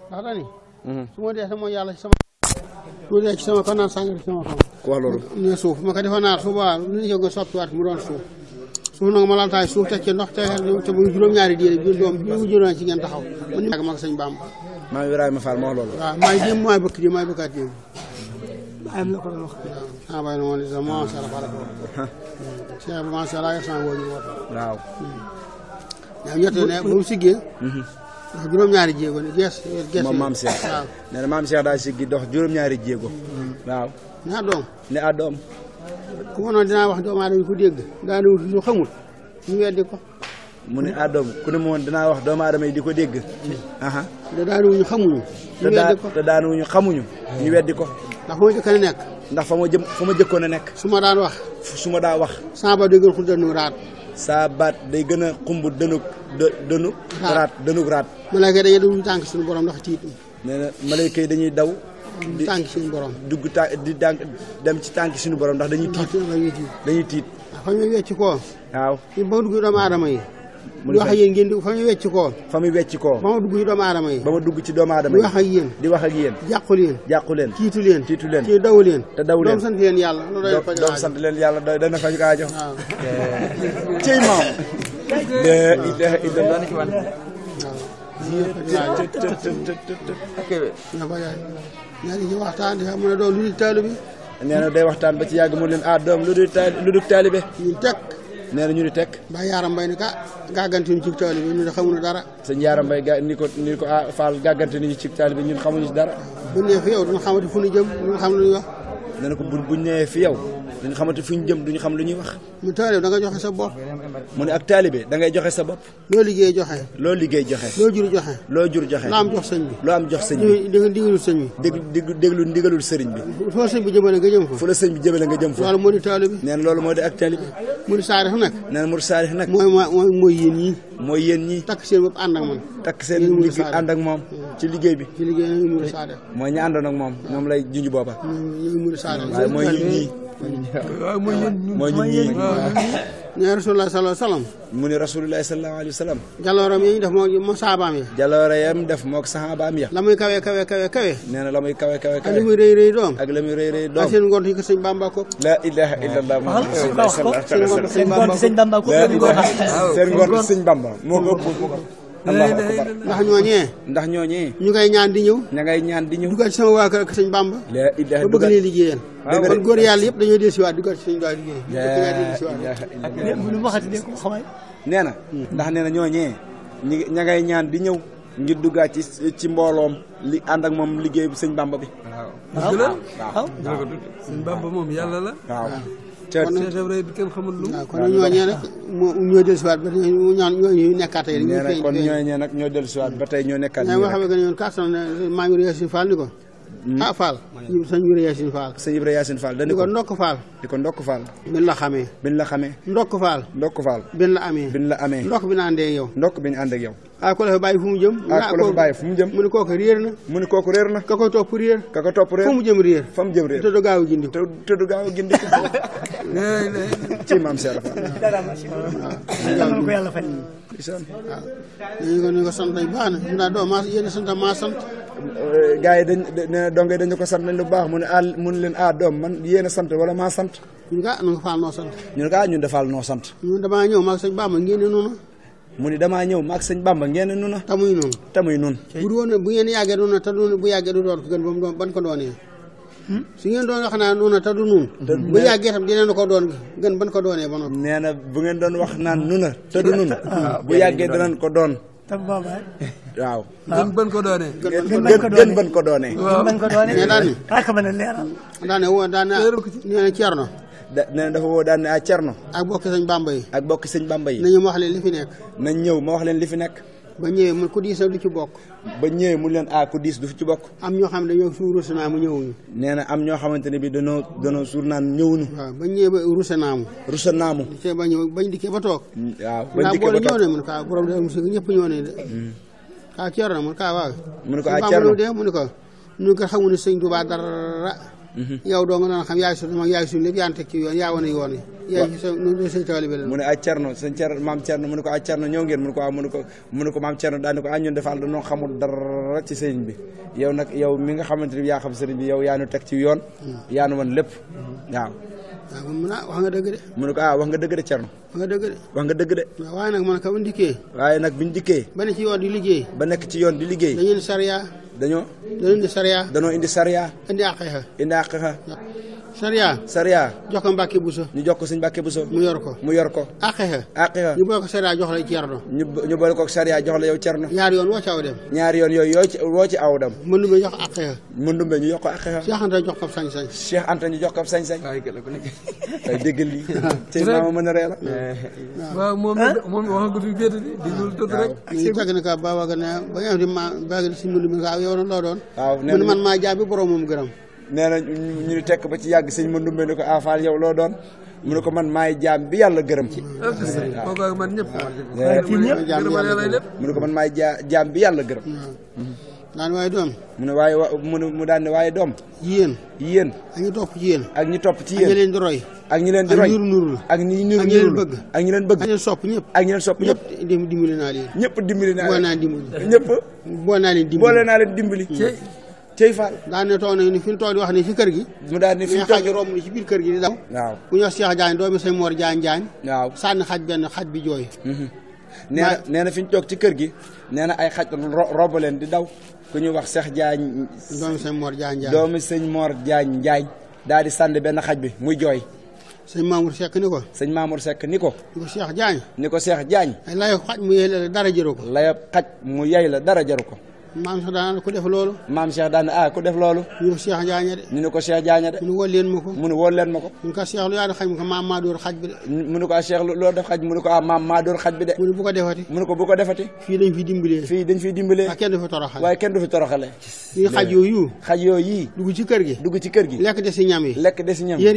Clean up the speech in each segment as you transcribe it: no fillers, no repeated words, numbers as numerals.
ndax dani su ma dee sama yàlla ci sama lu dee ci sama kon naan sàngara ci sama xam ku wax loolu ne suuf ma ko defa naar su boobaa lu ñu ko soppiwaat mu doon suuf suuf nag ma laltaay suuf teg ci ndox te bu juróom-ñaari diine doom bi mu juróom ci ngeen taxaw man ni mag sëñ Bamba maam Ibrahima Fall moo wax loolu waaw maay jéem maay bëkk di maay bëkkaat jéem bàyyam la ko doon wax ah bàyyi na moom itam macha allah bala ko Cheikh bi macha allah yàlla woo ñu woote waaw yaa ñett ne ba mu siggee ndax juróom-ñaari jéego ne gees moom maam Cheikh waaw nee na maam Cheikh daa siggi dox juróom-ñaari jéego waaw ne a doom ne a doom ku ma noonu dinaa wax doomu aadama yi ko dégg daana wut lu xamul ñu weddi ko mu ne a doom ku ne moom dinaa wax doomu aadama yi di ko dégg aha te daana wuñu xamuñu ñu weddi ko te daana wuñu xamuñu ñu weddi ko ndax fa ma jëkk a nekk ndax fa ma jëkkoon a nekk su ma daan wax su ma daa wax sama ba déggal xul danu raat saa baat day gën a xumb dënug raat malaaka yi dañuy dugg tànk suñu borom ndax tiit nee na malayka yi dañuy daw tànk suñu borom dugg dem ci tànk suñu borom ndax dañuy tiit fa ñu wecc koo waaw ba ma dugg ci doomu aadama yi di wax ak yéen ngeen di fa ñu wecc koo fa mu wecc koo ba ma dugg ci doomu aadama yi ba ma dugg ci doomu aadama yi di wax ak yéen jàqu leen tiitu leen te daw leen doom sant leen yàlla doom sant leen yàlla dana faj aajo cey maam la ilaha illallah ñaari ci waxtaan di xam ne doon lu dul taalibe nee na day waxtaan ba ci yàgg mu leen doom lu dul taalibe ñu teg nee na ñu di teg ba yaaram mbay ni ka gàggante ñu ci taalibe ñu ne xamuñu dara sëñ yaaram mbay ni ko Fall gàggante ni ñu ci taalibe ñun xamuñu ci dara bu nee fi yow duñu xamante fu ñu jëm duñu xam lu ñuy wax nee na ko buñ ñëwee fi yow duñu xamante fu ñu jëm duñu xam lu ñuy wax mu taalibe da nga joxe sa bopp mu ne ak taalibe da ngay joxe sa bopp loo liggéey joxe loo liggéey joxe loo jur joxe loo am jox sëñ bi loo am jox sëñ bi digalul sëñ bi déglu ndigalul sëriñ bi fu la sëñ bi jëmale nga jëm fa fu la sëñ bi jëmale nga jëm fa loolu moo di taalibe nee na loolu moo di ak taalibe murid saadix nag nee na murid saadix nag mooy yéen ñii takk seen bopp ànd ak man takk seen ndigg ànd ak moom ci liggéey bi nag murid saadix mooy ñu àndoon ak moom ñoom lay junj booba ñu murid saadix waaye mooy ñii mooy ñii ne rasulullah sallallahu alayhi wa sallam mu ne rasulullah sallallahu alayhi wa sallam jalooram yi ñu def moo saabaam ya jaloore yam def mook sahabaam ya la muy kawe nee na la muy kawe ak la muy rëy doom ak la muy rëy doom ak seen ngont yi ko sëñ Bamba ko la ilaha illallah seen ngont sëñ Bamba ko seen ngont sëñ Bamba moo ko ëpp allahu akbar ndax ñooñee ñu ngay ñaan di ñëw dugal ci sama waa kër ak sëñ Bamba la ilaha ba bëgg leen liggéeyal kon góor yàlla yëpp dañoo del siwaat dugal ci sëñ Bamba liggéey nee na ndax nee na ñooñee ña ngay ñaan di ñëw ngir duggaat ci mbooloom li ànd ak moom liggéey bu sëñ Bamba bi waaw sëñ Bamba moom yàlla la waaw kon kenn xamul lu kon ñooñee nag ñoo del siwaat ba ñooñu nekkaat tey nee na kon ñooñee nag ñoo del siwaat ba tey ñoo nekkaat ñoo nga xam ne ñoon kaas na maam Ibra Yaasin Fall ni ko Fall sëñ Ibra Yaasin Fall sëñ Ibra Yaasin Fall di ko ndokk Fall bin la xamee ndokk Fall bin la amee ndokk bi na àndee yow ko la fa bàyyi fu mu jëm mu ne kooku réer na ka ko topp réer fu mu jëm réer te du gaaw a gindi ci maam Cheikh ko yàlla fay ñu ko sant nañ baax na mu daa doo maa yéen sant maa sant gars yi donge dañu ko sant nañ lu baax mu ne leen doom man yéen a sant wala maa sant ñu nga nu nga faal noo sant ñu ne ñun defaal noo sant ñun damaa ñëw maag sëñ Bamba ngeen ne noonu mu ni damaa ñëw maag sëñ Bamba ngeen nu na tamuy noonu bu doon bu ngeen yàggee doon na te bu yàggee du doon ko gën ba ban ko doonee su ngeen doon wax naan noonu te du nun bu yàggee tam dinañ ko doon gën ban ko doonee ba noppi nee na bu ngeen doon wax naan nu na te du nun bu yàggee danañ ko doon waaw gën ban ko doonee gën ban ko doonee mais daane woo daane nee na Cerno nee na dafa woo daan ne Cerno ak bokki sëñ Bamba yi nañu ma wax leen li fi nekk nañ ñëw ma wax leen li fi nekk ba ñëwee mu ku diis du ci bokk ba ñëwee mu leen ku diis du ci bokk am ñoo xam ne dañoo suur rusenaamu ñëwuñu nee na am ñoo xamante ne bi danoo suur naan ñëwuñu waaw ba ñëwee ba rusenaamu te ba ñëw bañ dikkee ba toog waaw bañ dikkee ba toog ñëw ne mun kaa borom de musik ñëpp ñëw ne de kaa Cerno mun kaa waaw mu ne ko Cerno de mu ne ko xamu ne sëñ Tuubaa dara yow doo nga doon xam yaay suñu lépp yaa teg ci yoon yaa wane yoon yi yaay say taalibe la mu ne ay Cerno sëñ Cerno maam Cerno mu ne ko ay Cerno ñëw ngeen mu ne ko waaw mu ne ko maam Cerno daal ne ko ñun defal dañoo xamul dara ci sëriñ bi yow nag yow mi nga xamante ni yaa xam sëriñ bi yow yaa nu teg ci yoon yaa nu wan lépp waaw mun naa wax nga dëgg de mu ne ko wax nga dëgg de Cerno wax nga dëgg de wax nga dëgg de waaye nag man ka bu ndikkee waaye nag biñu dikkee ba ne ci yoon di liggéey ba nekk ci yoon di liggéey dañu indi sariya dañoo indi sariya danoo indi sariya indi aqiqa sariya jox ko Mbàkke Buso ñu jox ko sëñ Mbàkke Buso mu yor ko aqiqa ñu boole ko sariya jox la Cerno ñu boole ko sariya jox la yow Cerno ñaari yoon woo ci aw dem ñaari yoon yooyu woo ci aw dem Mandumbe jox aqiqa Mandumbe ñu jox ko aqiqa Cheikh Anta jox ko sañ-sañ Cheikh Anta ñu jox ko sañ-sañ ay déggal lii tey maama mën a ree la waaw moom wax nga fi féete di dul tudd rek ñu fekk ne ka baba ga ne ba nga di ma ba si Mandumbe ka yow loo doon waaw mu ne man maa jaabi borom moom gërëm nee na ñu tekk ba ci yàgg sëñ Mandumbe ne ko Faal yow loo doon mu ne ko man maay jaam bi yàlla gërëm ci kooku man ñëpp mu ne ko man maay jaam bi yàlla gërëm daan waaye doom mu ne waaye mu daan ne waaye doom yéen ak ñu topp ci yéen ak ñi leen di roy ak ñi leen di roy ak ñi nuru bëgg ak ñi leen bëgg ak ñi leen sopp ñëpp dimbali naa leen dimbali naa leen ñëpp boole naa leen dimbali cey Fall daan ne toog nañu ni fi ñu toog di wax ni ci kër gi mu daan ne fi ñu toog romb ni ci biir kër gi di daw waaw ku ñu wax Cheikh Diagne doomi sëñ Mor Diagne waaw sànni xaj bi jooy nee na fi ñu toog ci kër gi nee na ay xaj robb leen di daw ku ñuy wax Cheikh Diagne doomi sëñ Mor Diagne daal di sànni benn xaj bi muy jooy sëñ Mamour Seck ni ko Cheikh Diagne Cheikh Diagne ay layo xaj mu yey la dara jaru ko layo xaj mu yey la dara jaru ko maam Cheikh daan ku def loolu maam Cheikh daan ku def loolu ñu ko Cheikh Diagne de ñu ne ko Cheikh Diagne de mu ne wol leen ma ko ñu ko Cheikh lu yaa def xaj mu ko maam maa dóor xaj bi de mu ne ko Cheikh loo def xaj mu ne ko maam maa dóor xaj bi de mu ne bu ko defati fii dañ fiy dimbalee waaye kenn du fi toroxale waaye kenn du fi toroxale yi xaj yooyu dugg ci kër gi lekk des si ñam yi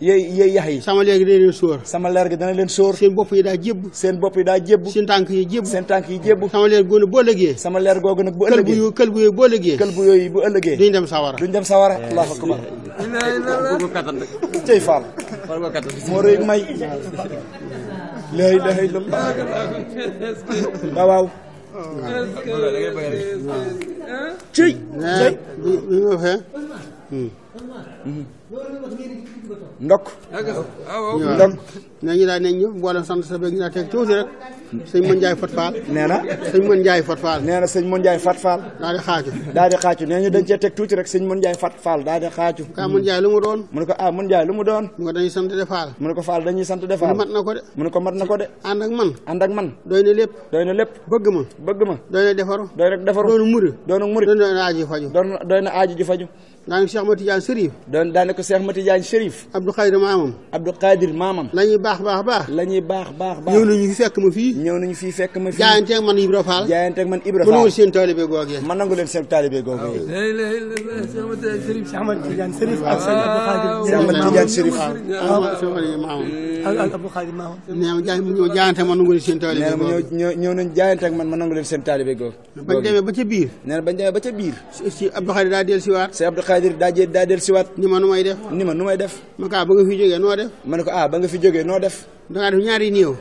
yéey yax yi sama leer gi dana leen sóor dana leen sóor seen bopp yi daa jébb seen tànk yi jébb sama leer googu nag boo lëgee sama leer googu nag bu ëllëgee kël bu yooyu boo ëllëgee duñ dem sawara allahu akbar cey Fall moo rëy may la ilaha illallah waaw cey ndok ne ñu daal ne ñëpp mboolem sant sa bëgg ñu daal teg tuuti rek sëñ Mën Njaay Fat Fall nee na sëñ Mën Njaay Fat Fall daal di xaacu nee ñu dañ cee teg tuuti rek sëñ Mën Njaay Fat Fall daal di xaacu ka Mën Njaay lu mu doon mu ne ko Mën Njaay lu mu doon mu ne ko dañuy sant de Fall mu ne ko Fall dañuy sant de Fall mat na ko de mu ne ko mat na ko de ànd ak man doy na lépp bëgg ma doy na defaru doonu murid doy na aaji ji faju daane Cheikh Mati Diagne Chérif daane ko Cheikh Mati Diagne Chérif Abdou Khadir maamam la ñuy baax ñëw nañu fii fekk ma fii jaayanteeg man Ibra Fall ma nangu seen taalibe googee man nangu leen seen taalibe googee Cheikh Mati Diagne Chérif ak sëñ Abdou Khadir maamam nee ma ñëw jaayante man nangu leen seen taalibe googee ñëw nañ jaayanteeg man nangu leen seen taalibe googee bañ demee ba ca biir si Abdou Khadir daa del siwaat Xaadir daa del siwaat ni ma nu may def ma ka ba nga fi jógee noo def ma ne ko ba nga fi jógee noo def dangaa def ñaari néew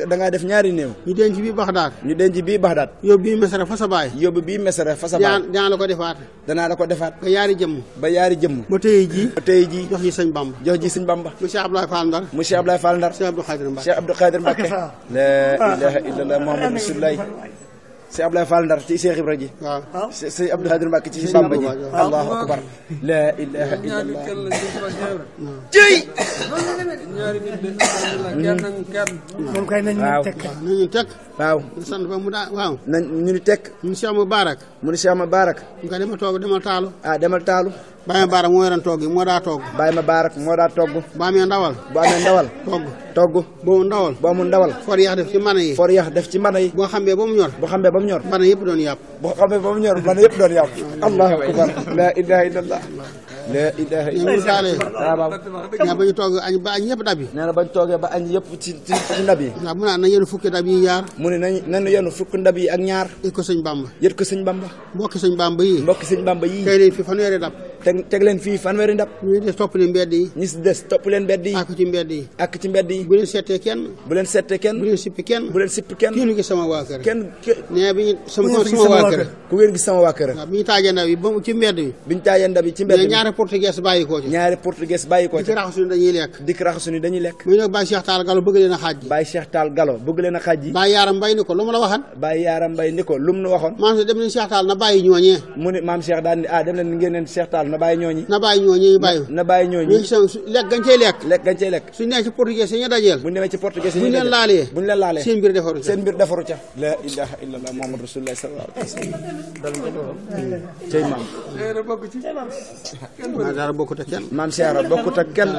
dangaa def ñaari néew ñu denc bii Baxdaad yóbbu bii Mesere fa sa baay danaa la ko defaat ba yaari jëmm ba tey ji jox ji sëñ Bamba mu Cheikh Abdoulaye Fall Ndar Cheikh Abdou Khadir Mbacké la ilaha illallah Muhammad Rasulullah Cheikh Abdoulaye Fall Ndar ci Cheikh Ibra ji waaw Cheikh Abdou Khadir Mbacké ci Bamba ji allahu akbar la ilaha illallah jëy moom kay nañu tekk waaw sant ba mu daa waaw ñu ni tekk mu Cheikh Mubarak mu nga demal taalu demal taalu Baye ma Barak moo yoroon togg yi moo daa togg Baye ma Barak moo daa togg bu amee ndawal togg boo mu ndawal for yax def ci mën yi boo xambee ba mu ñor bana yëpp doon yàpp allahu akbar la ilaha illallah la ilaha illallah ñaa ba ñu togg añ ba añ yëpp dab yi nee na bañ toogee ba añ yëpp ci ndab yi waaw mu naa na yenu fukki dab yi ñaar mu ne nañu yenu fukki ndab yi ak ñaar yët ko sëñ Bamba mbokki sëñ Bamba yi kay leen fi fanweeri dab teg leen fii fanweeri ndab ñu des topp leen mbedd yi ñi si des topp leen mbedd yi ak ci mbedd yi ak ci mbedd yi bu leen seetee kenn bu leen settee kenn bu leen sippi kenn bu leen sippi kenn kenn gis sama waa kër kenn nee bi ñu sama waa kër ku ngeen gis sama waa kër waaw bi ñu taajee ndab yi ba ci mbedd bi biñu taajee ndab yi ci mbedd mais ñaari portugais bàyyi koo ci ñaari portugais bàyyi koo ci dikk raxasu ni dañuy lekk dikk raxasu ni dañuy lekk muy nag Baye Cheikh Tall Gallo bëgg leen a xaaj ji Baye Cheikh Tall Gallo bëgg leen a xaaj ji Baye Yaaram Mbay ni ko lu mu la waxan Baye Yaaram Mbay ni ko lu mu nu waxoon maam si dem nañ Cheikh Tall na bàyyi ñooñee mu ne maam Cheikh daal ni dem leen ngeen neen Cheikh Tall na bàyyi ñooñi na bàyyi ñooñee ñu bàyyi na bàyyi ñooñi lekk gañ cay lekk lekk gañ cay lekk suñ nee ci portugais yi ñu dajeel buñ demee ci portugais buñ leen laalee buñ leen laalee seen mbir defaru seen mbir defaru ca la ilaha illallah muhammad rasulullah sallallahu alayhi wasallam cey maam maa dara bokkut ak kenn maam Cheikh bokkut ak kenn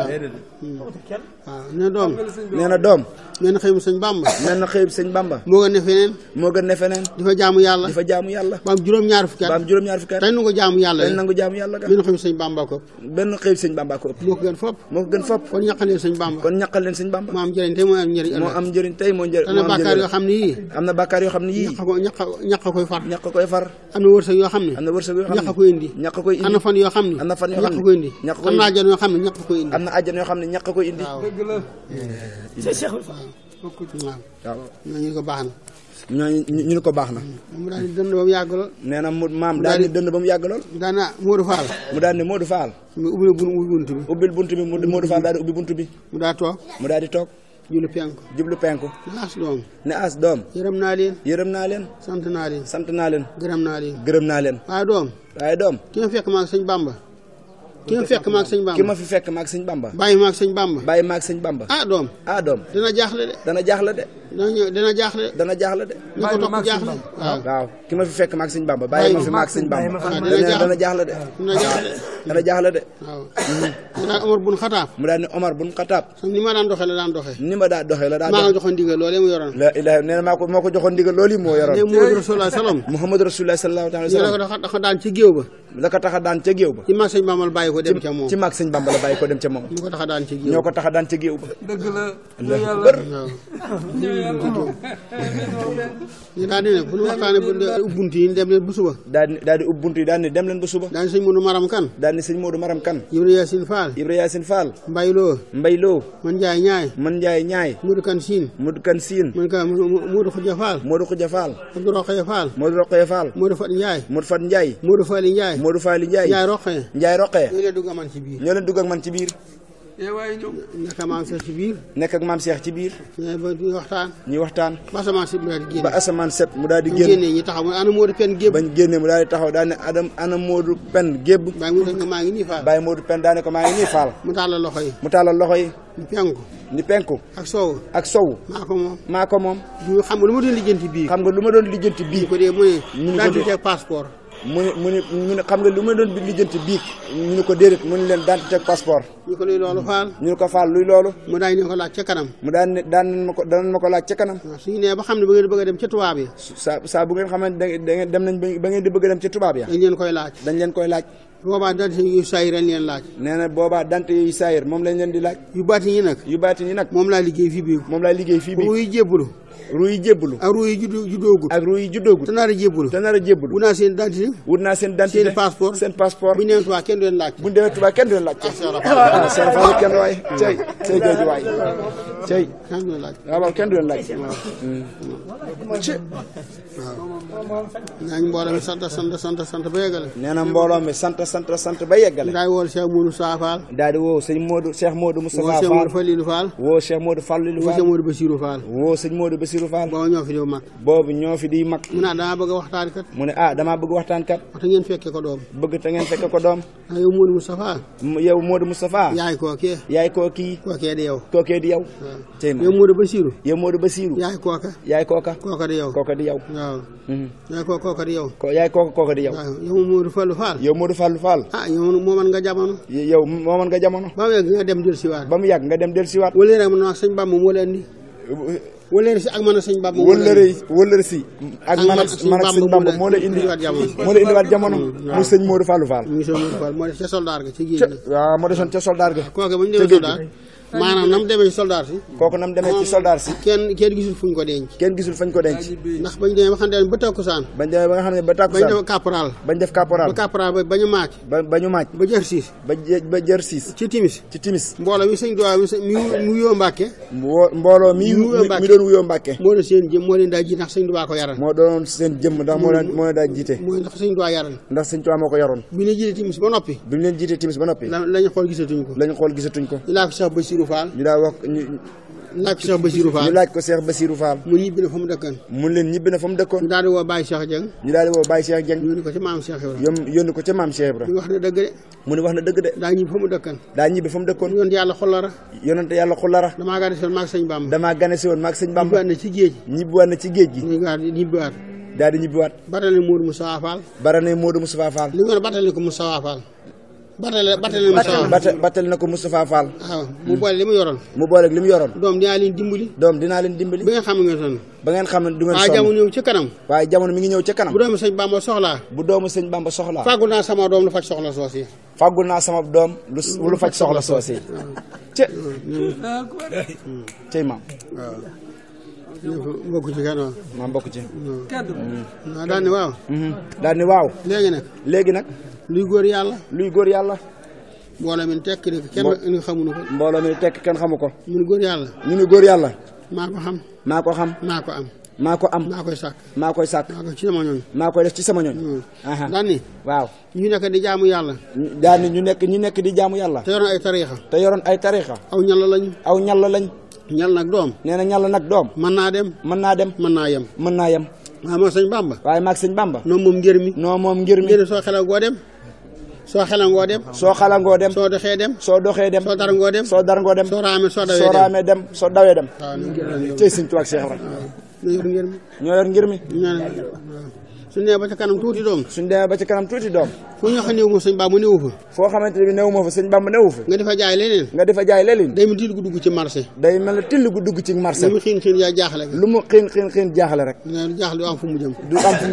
waaw nee doom nee na doom nee na xëy mu sëñ Bamba nee na xëy sëñ Bamba moo gën ne feneen moo gën ne feneen di fa jaamu yàlla di fa jaamu yàlla ba am juróom-ñaar fukki at ba am juróom-ñaar fukki at dañ nangu jaamu yàlla dañ nangu jaamu yàlla ga benn xëy mu sëñ Bamba ko benn xëy sëñ Bamba ko ëpp moo ko gën fopp moo ko gën fopp kon ñaqal leen sëñ Bamba kon ñaqal leen sëñ Bamba moo am njëriñ tey moo am njëriñ moo am njëriñ tey moo njëriñ am bàkkaar yoo xam ne yii am na bàkkaar yoo xam ne yii ñaq koy far ñaq koy far am na wërsëg yoo xam ne am na wërsëg yoo xam ne ñaq koy indi ñaq koy indi am na fan yoo xam ne am na fan yoo xam ne ñaq koy indi ñaq koy am na àjjana yoo xam ne ñaq koy indi am na àjjana yoo xam ne ñaq koy indi waaw ñu ko baax na ñu ni ko baax na mu daal di dënd ba mu yàgg lool nee na mu maam daal di dënd ba mu yàgg lool mu daal na Modou Fall mu daal ne Modou Fall mu ubbi bunt bi ubbil bunt bi Modou Fall daal di ubbi bunt bi mu daal toog mu daal di toog jublu penku ne as doom ne as doom yërëm naa leen yërëm naa leen sant naa leen sant naa leen gërëm naa leen gërëm naa leen waaye doom ki ma fekk maag sëñ Bamba ki ma fi fekk maag sëñ Bamba bàyyi maag sëñ Bamba bàyyi maag sëñ Bamba doom dana jaaxle de dana jaaxle de ñu ko topp jaaxle waaw ki ma fi fekk maag sëñ Bamba bàyyi ma fi maag sëñ Bamba dana jaaxle de dana jaaxle de waaw mu daal Omar bun Xataab mu daal ne Omar bun Xataab ni ma daan doxee la daan doxee maa nga joxoon ndigal loolu mu yoroon la ilaha nee na moo ko joxoon ndigal loolu moo yoroon Muhammadu Rasulullah sallallahu alayhi wa sallam dafa daan ci géew ba la ko tax a daan ca géew ba ci maag sëñ Bamba la bàyyi ko dem ca moom ci maag sëñ Bamba la bàyyi ko dem ca moom ñoo ko tax a daan ca géew ñoo ko tax a daan ca géew ba dëgg la ñu daal di ne bu ñu waxtaanee bunt yi dem leen ba suba daal di ub bunt yi daal ne dem leen ba suba daal di sëñ Modou Maram Kan daal ni sëñ Modou Maram Kan Ibra Yacine Fall Mbay Loo man Njaay ñaay Modou Kan Siin Modou Xuja Fall Abdou Rokhaya Fall Modou Fat Njaay Modou Faali Njaay Njaay Rokhaya ñoo leen dugg ak man ci biir nekk ak maam Cheikh ci biir ñuy waxtaan ba asamaan set mu daal di génn ñi taxaw mu ana Modou Pen gébb bañ génne mu daal di taxaw daal ne ana Modou Pen gébb maa ngi nii Fall Baye Modou Pen daal ne ko maa ngi nii Fall mu tàllal loxo yi ni penku ak sow maa ko moom xam nga lu ma doon lijjanti biig ko dee mu ne daal di teg passeport mu ne xam nga lu ma doon lijjanti biig ñu ne ko déedéet mu ne leen daan teg passeport ñu ko luy loolu Fall ñu ne ko Fall luy loolu mu daañu ne ko laaj ca kanam mu daan ma ko laaj ca kanam suñu nee ba xam ne ba ngeen bëgg a dem ca tubaab yi saa bu ngeen xamante da ngeen dem nañ ba ngeen di bëgg a dem ca tubaab ya dañ leen koy laaj boobaa dante yu saayir lañ leen laaj nee na boobaa dante yu saayir moom lañ leen di laaj yu baati ñi nag moom laa liggéey fii bi ruuy jébbalu ak ruuy juddoogut te nar a jébbalu wut naa seen identité seen passeport bu ñu demee Tuubaa kenn du leen laaj seen fa kenn waay cey géej waay cey waaw kenn du leen laaj naañ mbooloo mi sant ba yeggale nee na mbooloo mi sant ba yeggale daal di woo Cheikh Modou Moustapha Fall daal di woo sëñ Cheikh Modou Moustapha Fall woo Cheikh Modou Fallilou Fall woo Cheikh Modou Bassirou Fall woo sëñ Modou Bassirou Fall boobu ñoo fi di mag mu ne damaa bëgg a waxtaan kat damaa bëgg waxtaan kat te ngeen fekke ko doom te ngeen fekke ko doom yow Modou Moustapha yaay kookee kookee di yow yow Modou Bassirou yaay kooka kooka di yow kooka di yow waaw yaay kooka di yow kooka di yow yow Modou Fallou Fall yow moo man nga jamono ba mu yàgg nga dem dellusiwaat wala rek man sëñ Bamba moo la andi wëllëre si ak man a sëñ Bamba wëllëre si ak man ak sëñ Bamba moo la indiwaat jamono mu sëñ Modou Fallou Fall moo def ca soldaar ga ci géej waaw moo desoon ca soldaar ga kooke ba ñu demee soldaar maanaam nam demee ci soldat si kooku nam demee ci soldat si kenn gisul fuñ ko denc ndax bañ demee ba xam ne ba takkusaan bañ def caporal ba caporal ba bañu maac ba jër siis ci timis mbooloo mi sëñ Tuubaa mu wuyoo Mbàkke mbooloo mi doon wuyoo Mbàkke moo doon seen jëm moo leen daa jiite ndax sëñ Tuubaa ko yaral moo doon seen jëm ndax moo leen daa jiite mooy ndax sëñ Tuubaa yaral ndax sëñ Tuubaa moo ko yaroon bi ñu jiite timis ba noppi lañu xool gisatuñ ko ñu laaj ko Cheikh Bassirou Fall ñu laaj ko Cheikh Bassirou Fall mu ñibbi na fa mu dëkkoon mu leen ñibbi na fa mu dëkkoon ñu daal di woo Baye Cheikh Dieng yónni ko ca maam Cheikh Ibra mu wax na dëgg de daa ñibbi fa mu dëkkoon yonent yàlla xollara damaa gane si woon maag sëñ Bamba ñibbiwaat na ci géej gi daal di ñibbiwaat batale Modou Moustapha Fall li nga batale ko Moustapha Fall batale na ko Moustapha Fall waaw mu boole li mu yoroon doom dinaa leen dimbali ba ngeen xam ne du ngeen sonn waaye jamono mi ngi ñëw ca kanam bu doomu sëñ Bamba soxlaa fàggul naa sama doom lu faj soxla soosi lu faj soxla soosi cey maam bokk ci kenn waaw maam bokk ci daal ni waaw léegi nag luy góor yàlla mbooloo mi tekk ni kenn xamuñu ko mbooloo mi tekk kenn xamu ko ñu ni góor yàlla maa ko xam maa koy sàkk maa koy def ci sama ñooñ daan ni waaw ñu nekk di jaamu yàlla daan ni ñu nekk di jaamu yàlla te yoroon ay tariixa aw ñal lañ ñal nag doom nee na ñal nag doom mën naa dem mën naa yem waaw maag sëñ Bamba noo moom ngir mi soo xelangoo dem soo xelangoo dem soo doxee dem soo darangoo dem soo raamee dem soo dawee dem cey sëñ Tuubaa ak Cheikh Ibra ñoo yor ngir mi suñ demee ba ca kanam tuuti doom fu ñu xam néew ma sëñ Bamba néewu fa foo xamante ne néew ma fa sëñ Bamba néewu fa nga defa jaay leneen day mel till gu dugg ci marché lu mu xiin yaa jaaxle rek jaaxle du am fu mu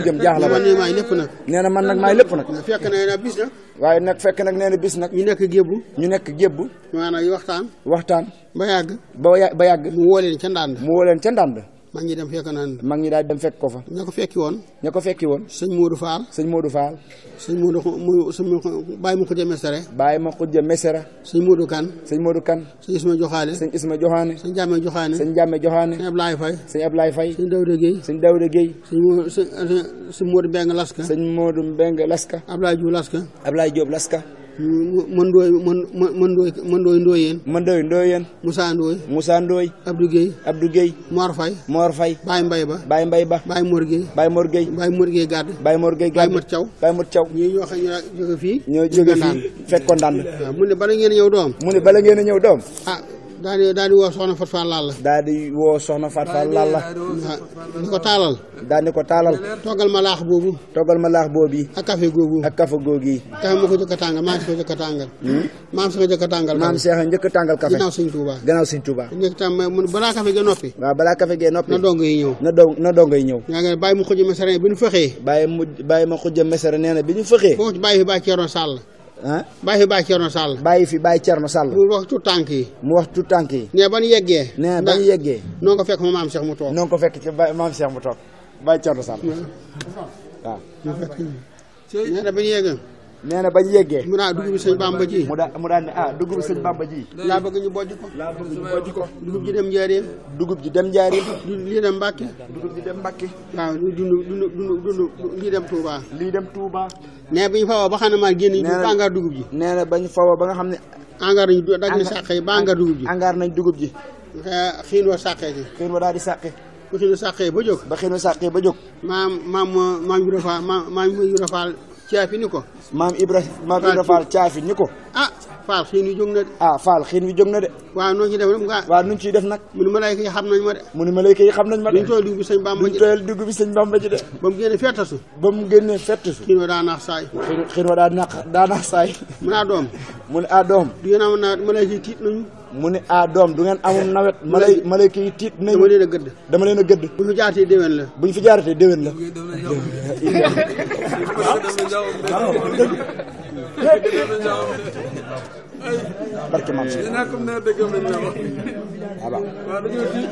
jëm jaaxle man ne maay lépp nag nee na man nag maay lépp nag fekk na bis nag waaye nag fekk nag nee na bis nag ñu nekk gébbu maanaam yu waxtaan ba yàgg mu woo leen ca ndànd mag ñi daal dem fekk ko fa ña ko fekki woon sëñ Modou Fall Baye ma xujja mesere sëñ Modou Kane sëñ Isma Joxaane sëñ Jàmme Joxaane sëñ Ablaye Faye sëñ Dawda Gueye sëñ Modou Mbeng Laska Ablaye Diop Laska mën ndooy ndooyeen Moussa Ndoye Abdou Gueye Mor Faye Baye Mbaye Ba Baye Mor Gueye Gade Baye Mat Thiaw ñii ñoo xam ne ñoo jóge fii fekk ko ndànd mu ne bala ngeen a ñëw doom daal di woo soxna Fat Fall Lalla ni ko taalal toggal ma laax boobu ak café googu café ma ko jëkk a tàngal maa si ko jëkk a tàngal maam si ko jëkk a tàngal maam Cheikh njëkk a tàngal café gannaaw sëñ Touba nekk tam mun balaa café gee noppi na dongo yi ñëw yaa ngi bàyyi mu xujj mesere bi ñu fëxee bàyyi ma xujj mesere nee na bi ñu fëxee boo bàyyi fi bàyyi Thierno Sall mu wax tu tànk yi ne ba ñu yeggee noonu ko fekk ma maam Cheikh mu toog bàyyi Thierno Sall waaw nee na ba ñu yeggee mu daa dugub bi sëñ Bamba ji mu daan ne dugub bi sëñ Bamba ji laa bëgg ñu bojj ko dugub ji dem njaareem lii dem Mbàkke waaw dund lii dem Touba nee ba ñu fawoo ba xam ne maa génn ñu angaar dugub ji nee na ba ñu fawoo ba nga xam ne angaar nañ dagg ni sàqe yi ba angaar dugub ji xiin wa sàqee ci xiin wa daal di sàqe bu xiin wa sàqee ba jóg maam Ibra Fall caafi ni ko maam Ibra Fall caafi ni ko Fall xiin wi jóg na de Fall xiin wi jóg na de waaw noonu ci def waaw nuñ ciy def nag mu ni malayka yi xam nañ ma de duñ tooyal dugub bi sëñ Bamba ji de ba mu génne fettasu xiin wa daa naax saay mu ne doom du ngeen am nawet malayka yi tiit nañu mu ne doom du ngeen amum nawet malayka yi tiit nañu dama leen a gëdd bu ñu fi jaaratee déwén la barke maam Cheikh dinaa comme ne dëgg nañ la wax waaw waaw dañoo tiit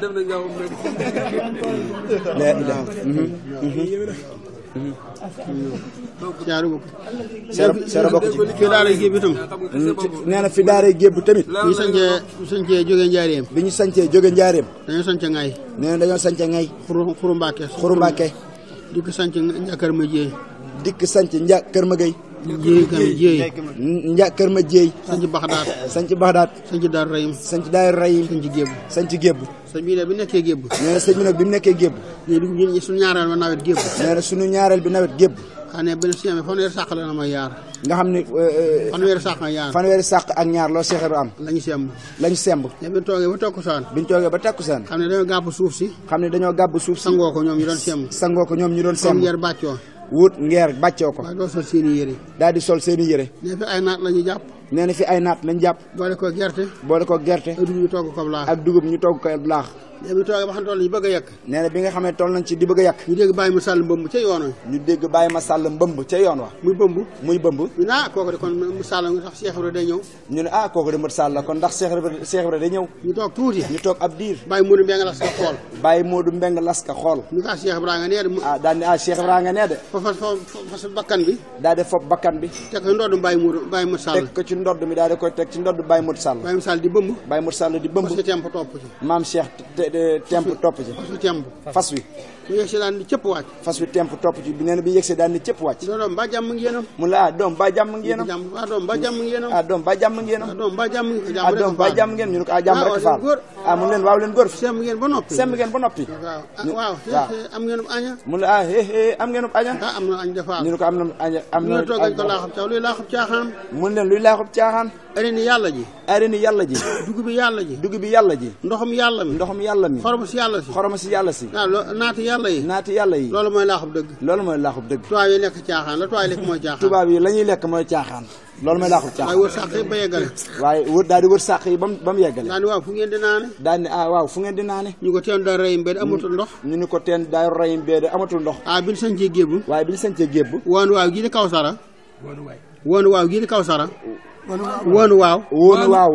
dem nañ nga jaaru bokk seera bokk ci fi daara géeb itam nee na fi daara géeb tamit ñu sañcee jóge njaareem bi ñu sañcee jóge njaareem dañoo sañce ngay nee na dañoo sañce ngay xuru Mbàkke dikk sañce njakar ma jéey dikk sañc nja kër ma gay jéey nja kër ma jéey sañc baxdaat sañc baxdaat sañc daar rayim sañc daayir rayim sañc gébb sañc gébb sëñ bi ne bi nekkee gébb nee na sëñ bi nag bi mu nekkee gébb ñu suñu ñaareel ba nawet gébb nee na suñu ñaareel bi nawet gébb xam ne benn si amee fanweeri sàq la na ma yaar nga xam ne fanweeri sàq ak ñaar loo seexeru am lañu semb ne bi toogee ba takkusaan xam ne dañoo gàbb suuf si sangoo ko ñoom ñu doon semb ngeer bàccoo wut ngeer bàccoo ko waaye doo sol seeni yére daal di sol seeni yére ne fi ay naat la ñu jàpp nee na fi ay naat lañ jàpp boole ko gerte ak dugub ñu togg ko laax ñu togg ko laax ne bi toogee ba xam toll nañu bëgg a yàq nee na bi nga xamee toll nañ ci di bëgg a yàq ñu dégg bàyyi ma sàll mbëmb ca yoon wa ñu dégg bàyyi ma sàll mbëmb ca yoon wa muy bëmb ñu ne kooku de kon mu sàll nga tax Cheikh Ibra day ñëw ñu ne kooku de mat sàll la kon ndax Cheikh Ibra day ñëw ñu toog tuuti ñu toog ab diir bàyyi Modou Mbeng las ka xool ñu ko Cheikh Ibra nga nee de daal ni Cheikh Ibra nga nee de fa bakkan bi daal di fopp bakkan bi teg ko ci ndodd bàyyi ma sàll teg ko ci ndodd mi daal di koy teg ci ndodd bàyyi mot sàll bàyyi ma sàll di bëmb parce que temp topp ci maam Cheikh temp topp ci fas wi bu yegsi daan di cëpp wàcc fas wi temp topp ci bi nee na bi yegsi daan di cëpp wàcc doom ba jàmm ngeenam mu la doom ba jàmm ngeenam doom ba jàmm ngeenam doom ba jàmm ngeenam doom ba jàmm ngeen ñu ne ko jàmm rek faal mu leen waaw leen góor semb ngeen ba noppi waaw am ngeen aña mu la am ngeen aña am na añ defaal ñu ne ko am na aña am na toogañ ko laaxub caw luy laaxub caaxaan mu leen luy laaxub caaxaan arini yàlla ji dugub bi yàlla ji ndoxum yàlla mi xorom si yàlla si waaw naati yàlla yi loolu mooy laaxub dëgg tubaab yi lekk caaxaan la tubaab yi lekk mooy caaxaan tubaab yi la ñuy lekk mooy caaxaan loolu mooy laaxub caaxaan waaye wër sàq yi ba yeggale daal di wër sàq yi ba mu yeggale daal ni waaw fu ngeen di naane daal ni waaw fu ngeen di naane ñu ko teen daal rayim bee amatul ndox ñu ni ko teen daal rayim bee amatul ndox bi ñu sañcee gébbu waaye bi ñu sañcee gébbu woonu waaw gii di kaw sara woonu waaw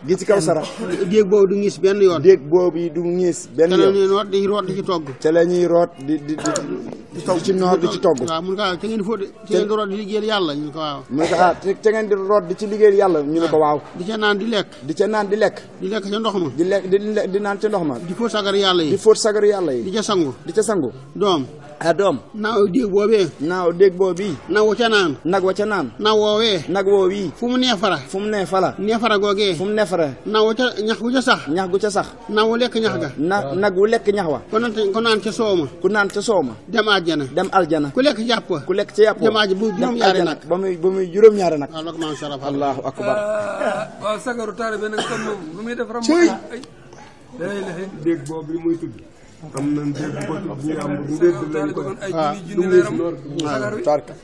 gi ci kaw sara déeg boobu du ñiis benn yoon keneen root di ci togg ca la ñuy root di ci noor di ci togg waaw mun ko ca ngeen di root di liggéeyal yàlla ñu ko waaw mun ko ca ngeen di root di ci liggéeyal yàlla ñu ne ko waaw di ca naan di lekk ca ndox ma di naan ca ndox ma di fóot sagar yàlla yi di ca sangu doom doom naaw déeg boobee nag wa ca naan nag woowee fu mu neefara neefara nag wa ca ñax gu ca sax nag wu lekk ñax ga nag wu lekk ñax wa ku naan ca soow ma dem aljana ku lekk ca yàpp dem aljana bu juróom-ñaari nag ba muy juróom-ñaari nag waaw maam Sharaf allahu akbar waaw sagaru taalibe nag kon moom lu muy def ram dégg boobu muy tudd am na dégg ko tudd ñu am bu dégg lañ ko ay junni lay ram sagar wi tarka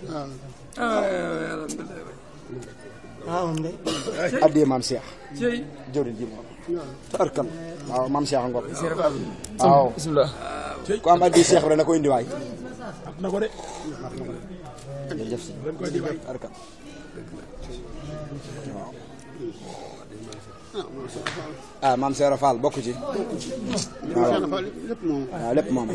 addi maam Cheikh jëwriñ ji moom tarkal waaw maam Cheikh ngok waaw bismillah ko am addi Cheikh rek na ko indi waay na ko de jëf si tarkal maam Cheikh Fall bokk ci waaw lépp moom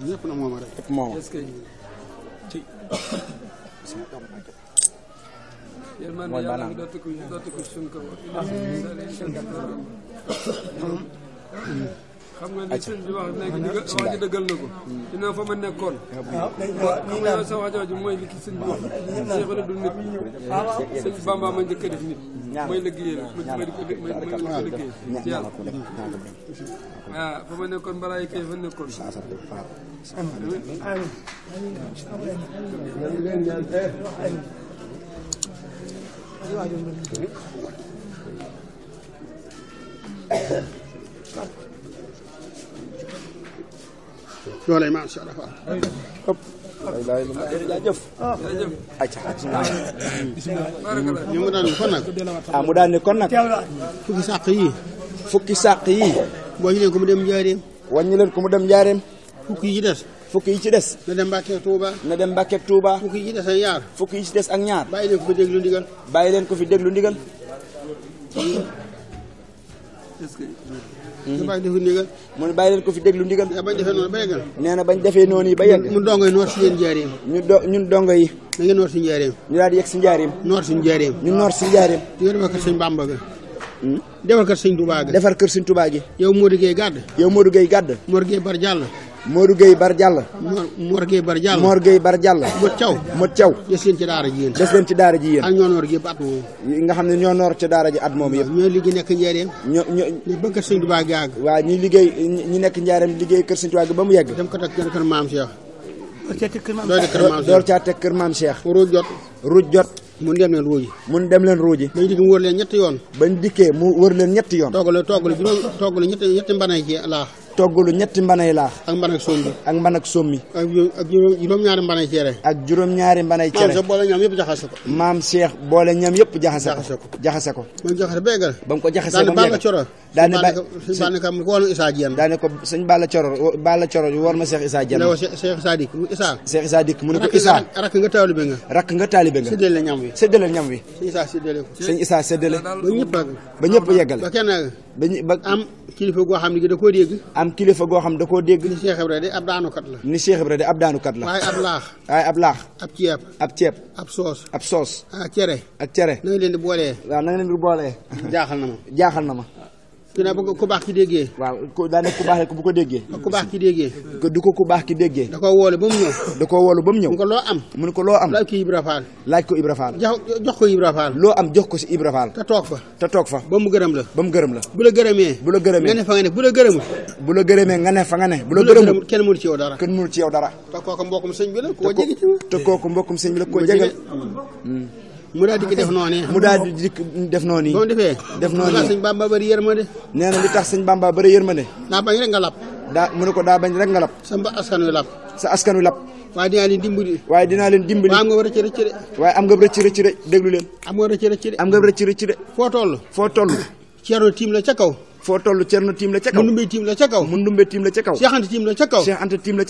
ñëpp na moom rek lépp moom mooy banaan xam nga ni sëñ bi wax ji dëggal na ko dinaa fa ma nekkoon xam nga sa wax jooju mooy li ki sëñ bi wax Cheikh la du nit sëñ Bamba ma njëkk a def nit mooy liggéeyal ma di ko liggéey ci yàlla waaw fa ma nekkoon balaa yi kay fa nekkoon loolay maam Cheikh Ibra Fall jaajëf acca ñu mu daan kon nag mu daan ne kon nag fukki sàq yi boo ñu leen ko mu dem njaareem wàññi leen ko mu dem njaareem fukki yi des fukki yi ci des na dem Mbàkke Tuuba na dem Mbàkke Tuuba fukki yi des ak ñaar fukki yi ci des ak ñaar bàyyi leen ko fi déglu ndigal bàyyi leen ko fi déglu ndigal ñu bàyyi defu ndigal mu ne bàyyi leen ko fi déglu ndigal bañ defee noonu ba yeggal nee na bañ defee noonu yi ba yegg mu dongo yi noor si yéen njaareem ñun dongo yi na ngeen noor si njaareem ñu daal di yegg si njaareem noor si njaareem ñu noor si njaareem di nga defar kër sëñ Bamba ga defar kër sëñ Touba ga defar kër sëñ Touba gi yow Modou Gueye gàdd yow Modou Gueye gàdd Mor Gueye bar jàll Modou Gueye bar jàll Mor Gueye bar jàll Mor Gueye bar jàll mot caw des leen ci daara ji yéen des leen ci daara ji yéen ak ñoo noor gi yëpp at moom nga xam ne ñoo noor ci daara ji at moom yëpp ñoo liggéey nekk njaareem ñu ba kër sëñ Touba gi àgg waaw ñi liggéey ñi nekk njaareem liggéey kër sëñ Touba gi ba mu yegg dem ko teg kër maam Cheikh door caa teg kër maam Cheikh ruuj jot mun dem leen ruuji bañ dikk mu wër leen ñetti yoon bañ dikkee mu wër leen ñetti yoon toggalu ñetti mbanay ci laax toggalu ñetti mbanay laax ak mban ak sombi ak mban ak sommi ak juróom-ñaari mbanay cere ak juróom-ñaari mbanay cere boole ñam yëpp jaxase ko maam Cheikh boole ñam yëpp jaxase ko ba mu jaxase béygal ba mu ko jaxasee ba mu yegg daane ko wol Issa Diène daane ko sëñ Balla Coro war ma Cheikh Issa Diène Cheikh Issa Dik Cheikh Issa Dik mu ne ko Issa rakk nga taalibe nga séddale ñam wi sëñ Issa séddale ba ñëpp yeggale ba kenn ba am kilifa goo xam ne da koo dégg am kilifa goo xam da koo dégg ni Cheikh Ibra de ab daanukat la waaye ab laax ab ceeb ab soos ak cere na nga leen di boolee waaw na nga leen di boolee jaaxal na ma ki ne bu ko baax ki déggee waaw daa nekk ku baax rek bu ko déggee ku baax ki déggee du ko ku baax ki déggee da koo woolu ba mu ñëw mu ne ko loo am laaj ko Ibra Fall jox ko Ibra Fall loo am jox ko si Ibra Fall te toog fa ba mu gërëm la bu la gërëmee nga ne fa nga ne bu la gërëmee nga ne fa nga ne bu la gërëmul kenn mënu ci yow dara te kooku mbokkum sëñ bi la koo jege mu daal di def noonu ba mu defee def noonu sëñ Bamba bëri yërmande nee na li tax sëñ Bamba bëri yërmande daa bañ rek nga lab mu ne ko daa bañ rek nga lab sa askan wi lab waaye dinaa leen dimbali waaye am nga rëcc de waaye am nga rëcc de déglu leen am nga rëcc de foo toll Ceerno tiim la ca kaw foo toll Ceerno tiim la ca kaw mu ndumbe tiim la ca kaw Cheikh Anta tiim la ca kaw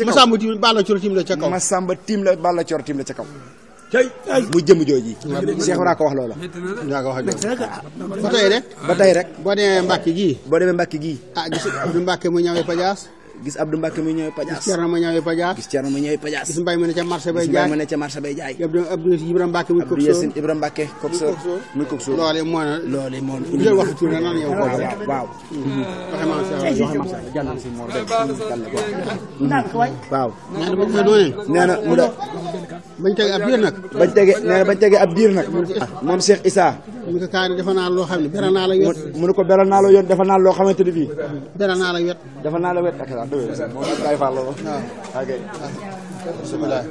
Masamba tiim Balla Coro tiim la ca kaw Masamba tiim la Balla Coro tiim la ca kaw muy jëmm jooji Cheikh war naa ko wax loola ba tey rek boo demee Mbàkke gii gis Abdou Mbàkke mu ñëwee Pajaas gis Abdou Mbacke muy ñëwee Pajaas gis Thierno ma ñëwee Pajaas gis Mbaye ma ne ca marché bay jaay Abdou Ibrahima Mbacke muy coxeur muy coxeur loolee moo na jël waxtu tur nan yow ko waaw waaw nee na mu da bañ tege ab diir nag bañ tege ab diir nag moom Cheikh Issa mu ko kaani defa naa loo xam ne beral naa la wet mu ne ko beral naa la yoon defa naa loo xamante ni bii beral naa la wet defa naa la wet ak la moom kay fa la ok bismillah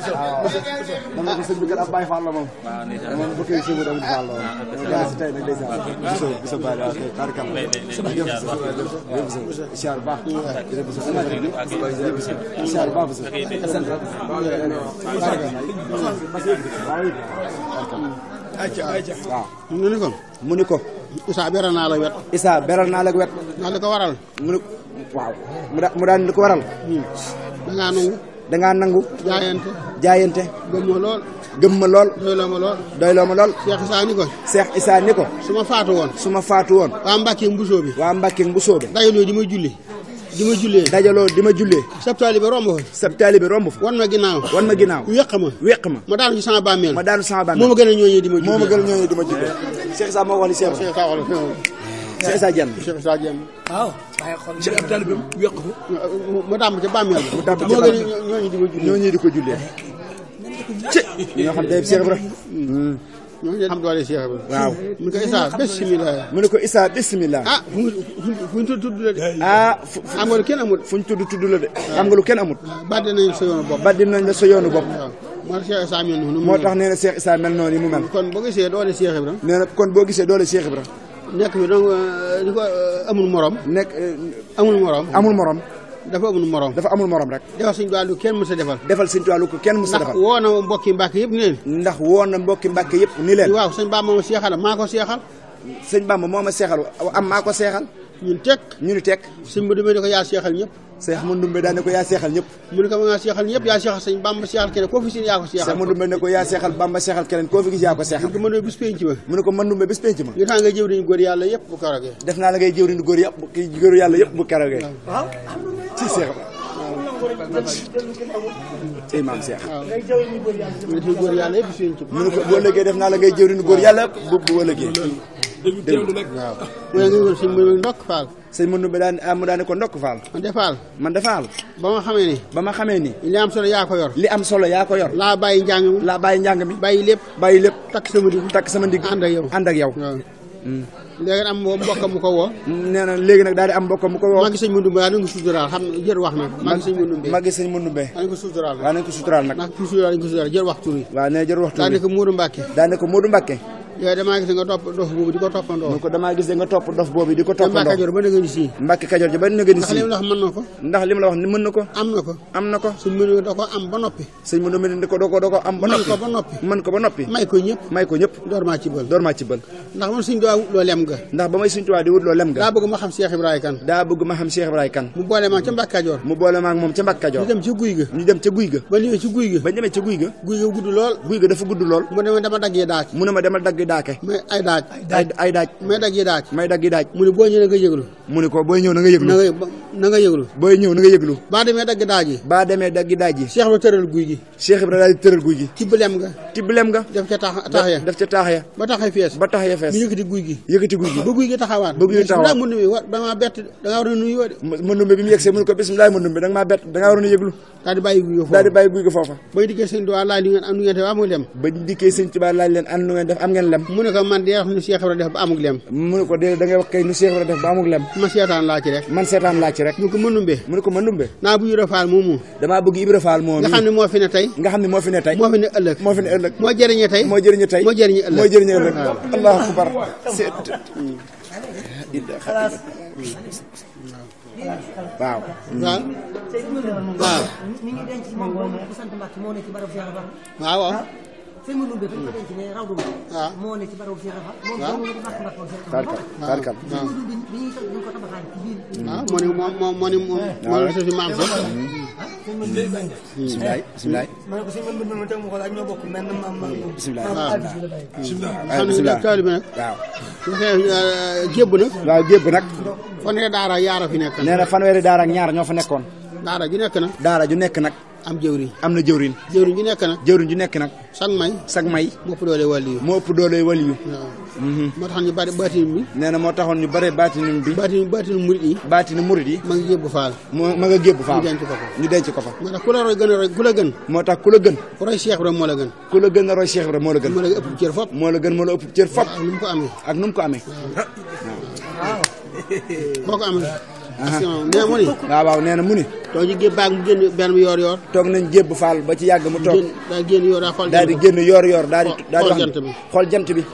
dama ko sëñ bi kat ab Baay Faal la moom moom bu koy sëñ David Fall la si tey nag day sa baay waaw kay tarkal siyaar baax siyaar baax sant waaw mu ni ko Issa beral naa la wet naa li ko waral mu ni waaw mu daan li ko waral dangaa nangu jaayante gëm ma lool doyloo ma lool Cheikh Issa ni ko su ma faatu woon waa Mbàkke mbusoo bi dajaloo di ma jullee sab taalibe romb fa wan ma ginnaaw wéq ma ma daanu ci sama bàmmeel moo ma gën a ñooñee di ma jullee Cheikh Issa moo wax li Cheikh Issa Diène waaw waaye xool ci ab taalibe wéq ko mu dàmb ca bàmmeel moo gën a ñooñu di ko jullee ci ñoo xam day Cheikh Ibra ñooñu xam doole Cheikh Ibra waaw mu ne ko Issa bismillah mu ne ko Issa bismillah fuñ tudd la de xam nga lu kenn amut fuñ tudd la de xam nga lu kenn amut baddi nañ la sa yoonu bopp moo tax Cheikh Issa mel noonu moo tax nee na Cheikh Issa mel noonu mu mel kon boo gisee doole Cheikh Ibra nee na kon boo gisee doole Cheikh Ibra nekk fi donc di ko amul morom. amul morom. dafa amul morom rek. defal Sëñ Tuubaa lu kenn mës a defal. defal Sëñ Tuubaa lu ko kenn mës a defal. ndax woo na mbokki Mbàkke yëpp ni leen. ndax woo na mbokki Mbàkke yëpp ni leen. waaw sëñ Bamba ma seexal maa ko seexal. sëñ Bamba moo ma seexal am maa ko seexal. ñu ni teg. sëñ ma dumbe ne ko yaa seexal ñëpp. Seex ma dumbe daa ne ko yaa seexal ñëpp. mu ne ko ma seexal ñëpp yaa seexal sëñ Bamba seexal keneen koo fi gis yaa ko seexal. Seex ma dumbe ne ko yaa seexal Bamba seexal keneen koo fi gis yaa ko seexal. mu ne ko bis penc ma. mu ne ko man dumbe bis penc ma. nga ngay jëwriñ góor yàlla yëpp bu karogee. def naa la ngay jëwriñ góor yàlla yëpp bu karogee. ci seex tey maam Seex. waaw nga ci góor yàlla yëpp bis penc ma. mu ne ko boo lëggee def naa la ngay jëwriñ góor yàlla bu lëggee. déglu rek waaw. mu ne nga sëñ mu ndokk faal. sëñ mu daane ko ndokk faal. man de faal. ba ma xamee ni. li am solo yaa ko yor. laa bàyyi njàng mi. bàyyi lépp. takk sama ndigg. ànd ak yow. léegi am mbokkam mu ko woo. nee na léegi nag daal di am mbokkam mu ko woo. maa ngi sëñ Mandumbe daa nañ ko suturaal xam jër wax nag. maa ngi sëñ Mandumbe. daa nañ ko suturaal nag. jër wax tur yi. waaw nee jër wax tur yi. daa ne ko Moodu Mbàkke. yow damaa gis nga topp dof boobu di ko toppandoo. ko damaa gis nga topp dof boobu di ko toppandoo. Mbàkke Kajoor ba nga ni sii. Mbàkke Kajoor ba nga ni sii. ndax li mu la wax mën na ko. am na ko. sëñ Mandumbe da ko am ba noppi. sëñ Mandumbe da ko am ba noppi. mën ko ba noppi. may ko ñëpp. door maa ci bël. ndax man Sëñ Tuubaa wut loo lem ga. ndax ba may Sëñ Tuubaa di wut loo lem ga. daa bëgg ma xam Cheikh Ibrahima Kane. mu boole ma ca Mbàkke Kajoor. moom ca Mbàkke Kajoor. ñu dem ca guy ga. ba demee ca guy ga. guy ga gudd lool. guy ga dafa gudd lool. mu ne ma dama daggee daake. may daaj. may daggi daaj. mu ne boo ñëw na nga yëglu. baa demee daggi daaj yi. Cheikh Ibra tëral guy gi. daal di tëral guy gi. tibb lem nga. def ca taax ya. ba tax ya fees. ñu yëkkati guy gi. ba guy gi taxawaat. damaa bett da ngaa war a nuyu de. Mandumbe bi mu yegsee mu ne ko bismillah Mandumbe da nga maa bett da ngaa war a yëglu. daal di bàyyi guy ga foofa. bañ dikkee Sëñ Tuubaa laaj li ngeen am nu ngeen def amul lem. am nu ngeen def am ngeen lem. mu ne ko man de wax nu Cheikh Ibra def ba amul lem. mu ne ko de da ngay wax kay nu Cheikh Ibra def ba amul lem. man seetaan laa ci rek. mu ne ko Mandumbe. naa bu Ibra Faal moomu. damaa bëgg Ibra Faal moomu. nga xam ne moo fi ne tey. moo fi ne ëllëg. moo jëriñe tey. moo jëriñe ëllëg. allahu akbar. waaw. waaw. sëñ ma Ndumbe fañ ko denc ne raw duma moo ne ci barabu Cheikh Rafa moom bi ñuy ko tabaxaat ci biir moo ne moo la sosi maam sax bismillah ma ne ko sëñ ma Ndumbe ma teg ma ko laaj ñoo bokk mel na maam bismillah xam ne taali bi nag waaw gébb nag fanweeri daara ak yaara fi nekk nee na fanweeri daara ak ñaar ñoo fa nekkoon daara ju nekk nag am na jëwriñ ju nekk nag sag may moo ëpp doole waliyu moo taxoon ñu bari baatin bi nee na moo taxoon ñu bari baatinu murid yi ma nga gébbu faal ñu denc ko fa moo tax ku la roy gën a roy ku la gën roy Cheikh Ibrahima moo la gën ku la gën a roy Cheikh Ibrahima moo la gën moo la ëpp cër fop ak nu mu ko amee boo ko amee nee mu ni waaw nee na mu ni toog ñu gébb baag mu génn benn yoor toog nañ gébb faal ba ci yàgg mu toog daal di génn yoor daal di xool jant bi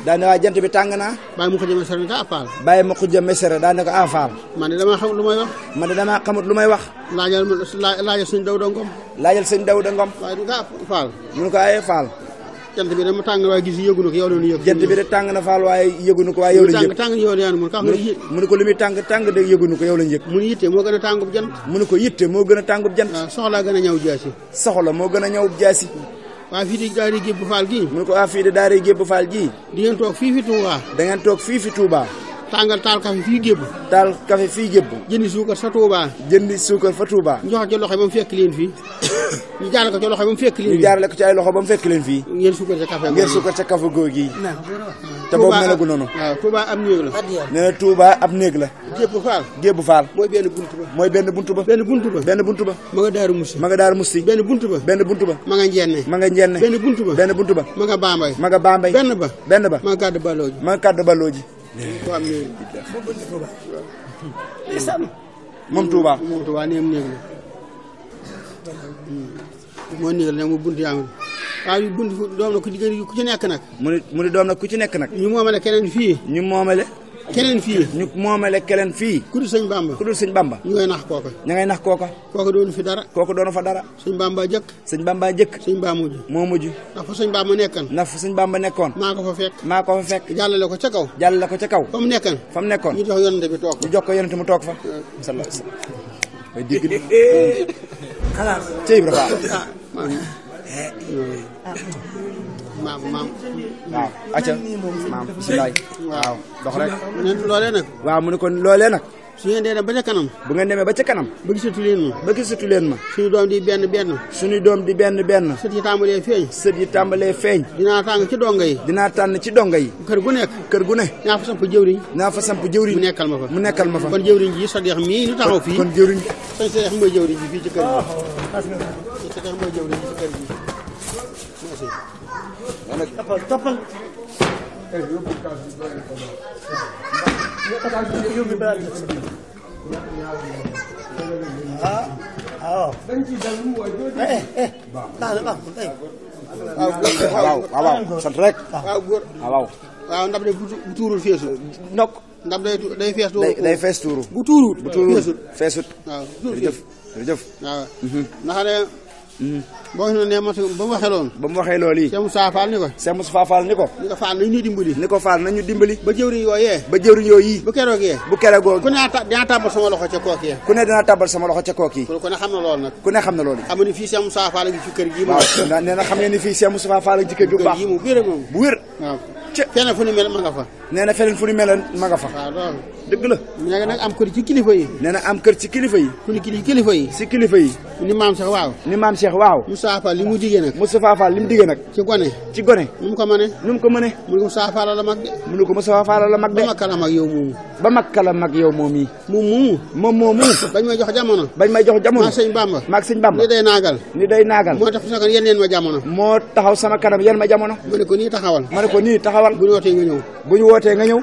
daan waaw jant bi tàng naa bàyyi mu xujja mesere ka faal bàyyi ma xujja mesere daan ne ko faal man de damaa xamut lu may wax laajal sëñ Dawda Ngom waaye du ka faal mu ne ko ay faal jant bi dama tàng waaye gis yëgu na ko yow la ñu yëg jant bi de tàng na faal waaye yëgu na ko waaye yow la ñu yëg tàng yow la mu ne ko li muy tàng de yëgu na ko yow la ñu yëg mu ne yitte moo gën a tàngub jant soxla gën a ñëw jaasi soxla moo gën a ñëw jaasi waa fii di daari Gébb Faal gii mu ne ko fii di daari Gébb Faal gii di ngeen toog fii fi Touba taal kafe fii Gébb jëndi suukar fa Touba ñu jox ca loxo ba mu fekk leen fii ñu jaarale ko ca loxo ba mu fekk leen fii ngeen suukar ca kafe googu gi te boobu melagu noonu waaw Touba ab néeg la nee na Touba ab néeg la Gébb Faal mooy benn buntu ba ma nga Daaru Musti benn buntu ba ma nga Njenne benn buntu ba ma nga Bambay benn ba ma nga Kàdd Balooji moom Touba néeg la moo néeg la ne mu buntu yaa ngi waaw bunt doom na ku ci nekk nag mu ni doom na ku ci nekk nag ñu moomale keneen fii ñu moomale keneen fii ñu moomale keneen fii ku dul sëñ Bamba ñu ngay nax kooka kooka doonu fi dara sëñ Bamba jëkk sëñ Bamba moo mujj ndax fa sëñ Bamba nekkoon maa ko fa fekk jàllale ko ca kaw fa mu nekkoon ñu jox yonente bi toog ñu jox ko yonente mu toog fa sallallahu alayhi wasallam ay digg xalaat ci Ibra Fall maam waaw acca maam bisimilaay waaw dox rek loolee nag waaw mu ne kon loolee nag su ngeen dee dem ba ca kanam bu ngeen demee ba ca kanam ba gisatu leen ma suñu doom di benn sët yi tàmbalee feeñ dinaa tànn ci donga yi kër gu ne naa fa samp jëwriñ mu nekkal ma fa kon jëwriñ ji Sadex mii ñu taxaw fii kon jëwriñ Sadex mooy jëwriñ ji fii ci kër gi toppal waaw sant rek waaw ndab de bu tuurul feesul ndok ndab day fees day fees tuuru bu tuurul feesut waaw jërëjëf waaw ndax de boo xam ne ba mu waxee loolu yi Cheikh Moustapha Fall ni ko Fall nañu dimbali ba jëwriñ yooyee bu keroogee ku ne dina tàbbal sama loxo ca kook yi ku ne xam na loolu nag xam ni fii Cheikh Moustapha Fall ngi ci kër gi moom nee na xam ngeen ni fii Cheikh Moustapha Fall ngi ci kër gi bu baax mu wér moom bu wér waaw feneen fu ni mel ma nga fa nee na feneen fu ni mel ma nga fa waaw loolu dëgg la nee nag am kër ci kilifa yi nee na am kër ci kilifa yi fu ni kilifa yi si kilifa yi ni maam Cheikh waaw Moustapha Fall li mu diggee nag ci gone nu mu ko mëne mu ne ko Moustapha Fall la mag de ba mag kala mag yow moomu moom moomu bañ may jox jamono maag sëñ Bamba ni day naagal moo tax sama kanam yenn ma jamono moo taxaw sama kanam yenn ma jamono ma ne ko nii taxawal bu ñu wootee nga ñëw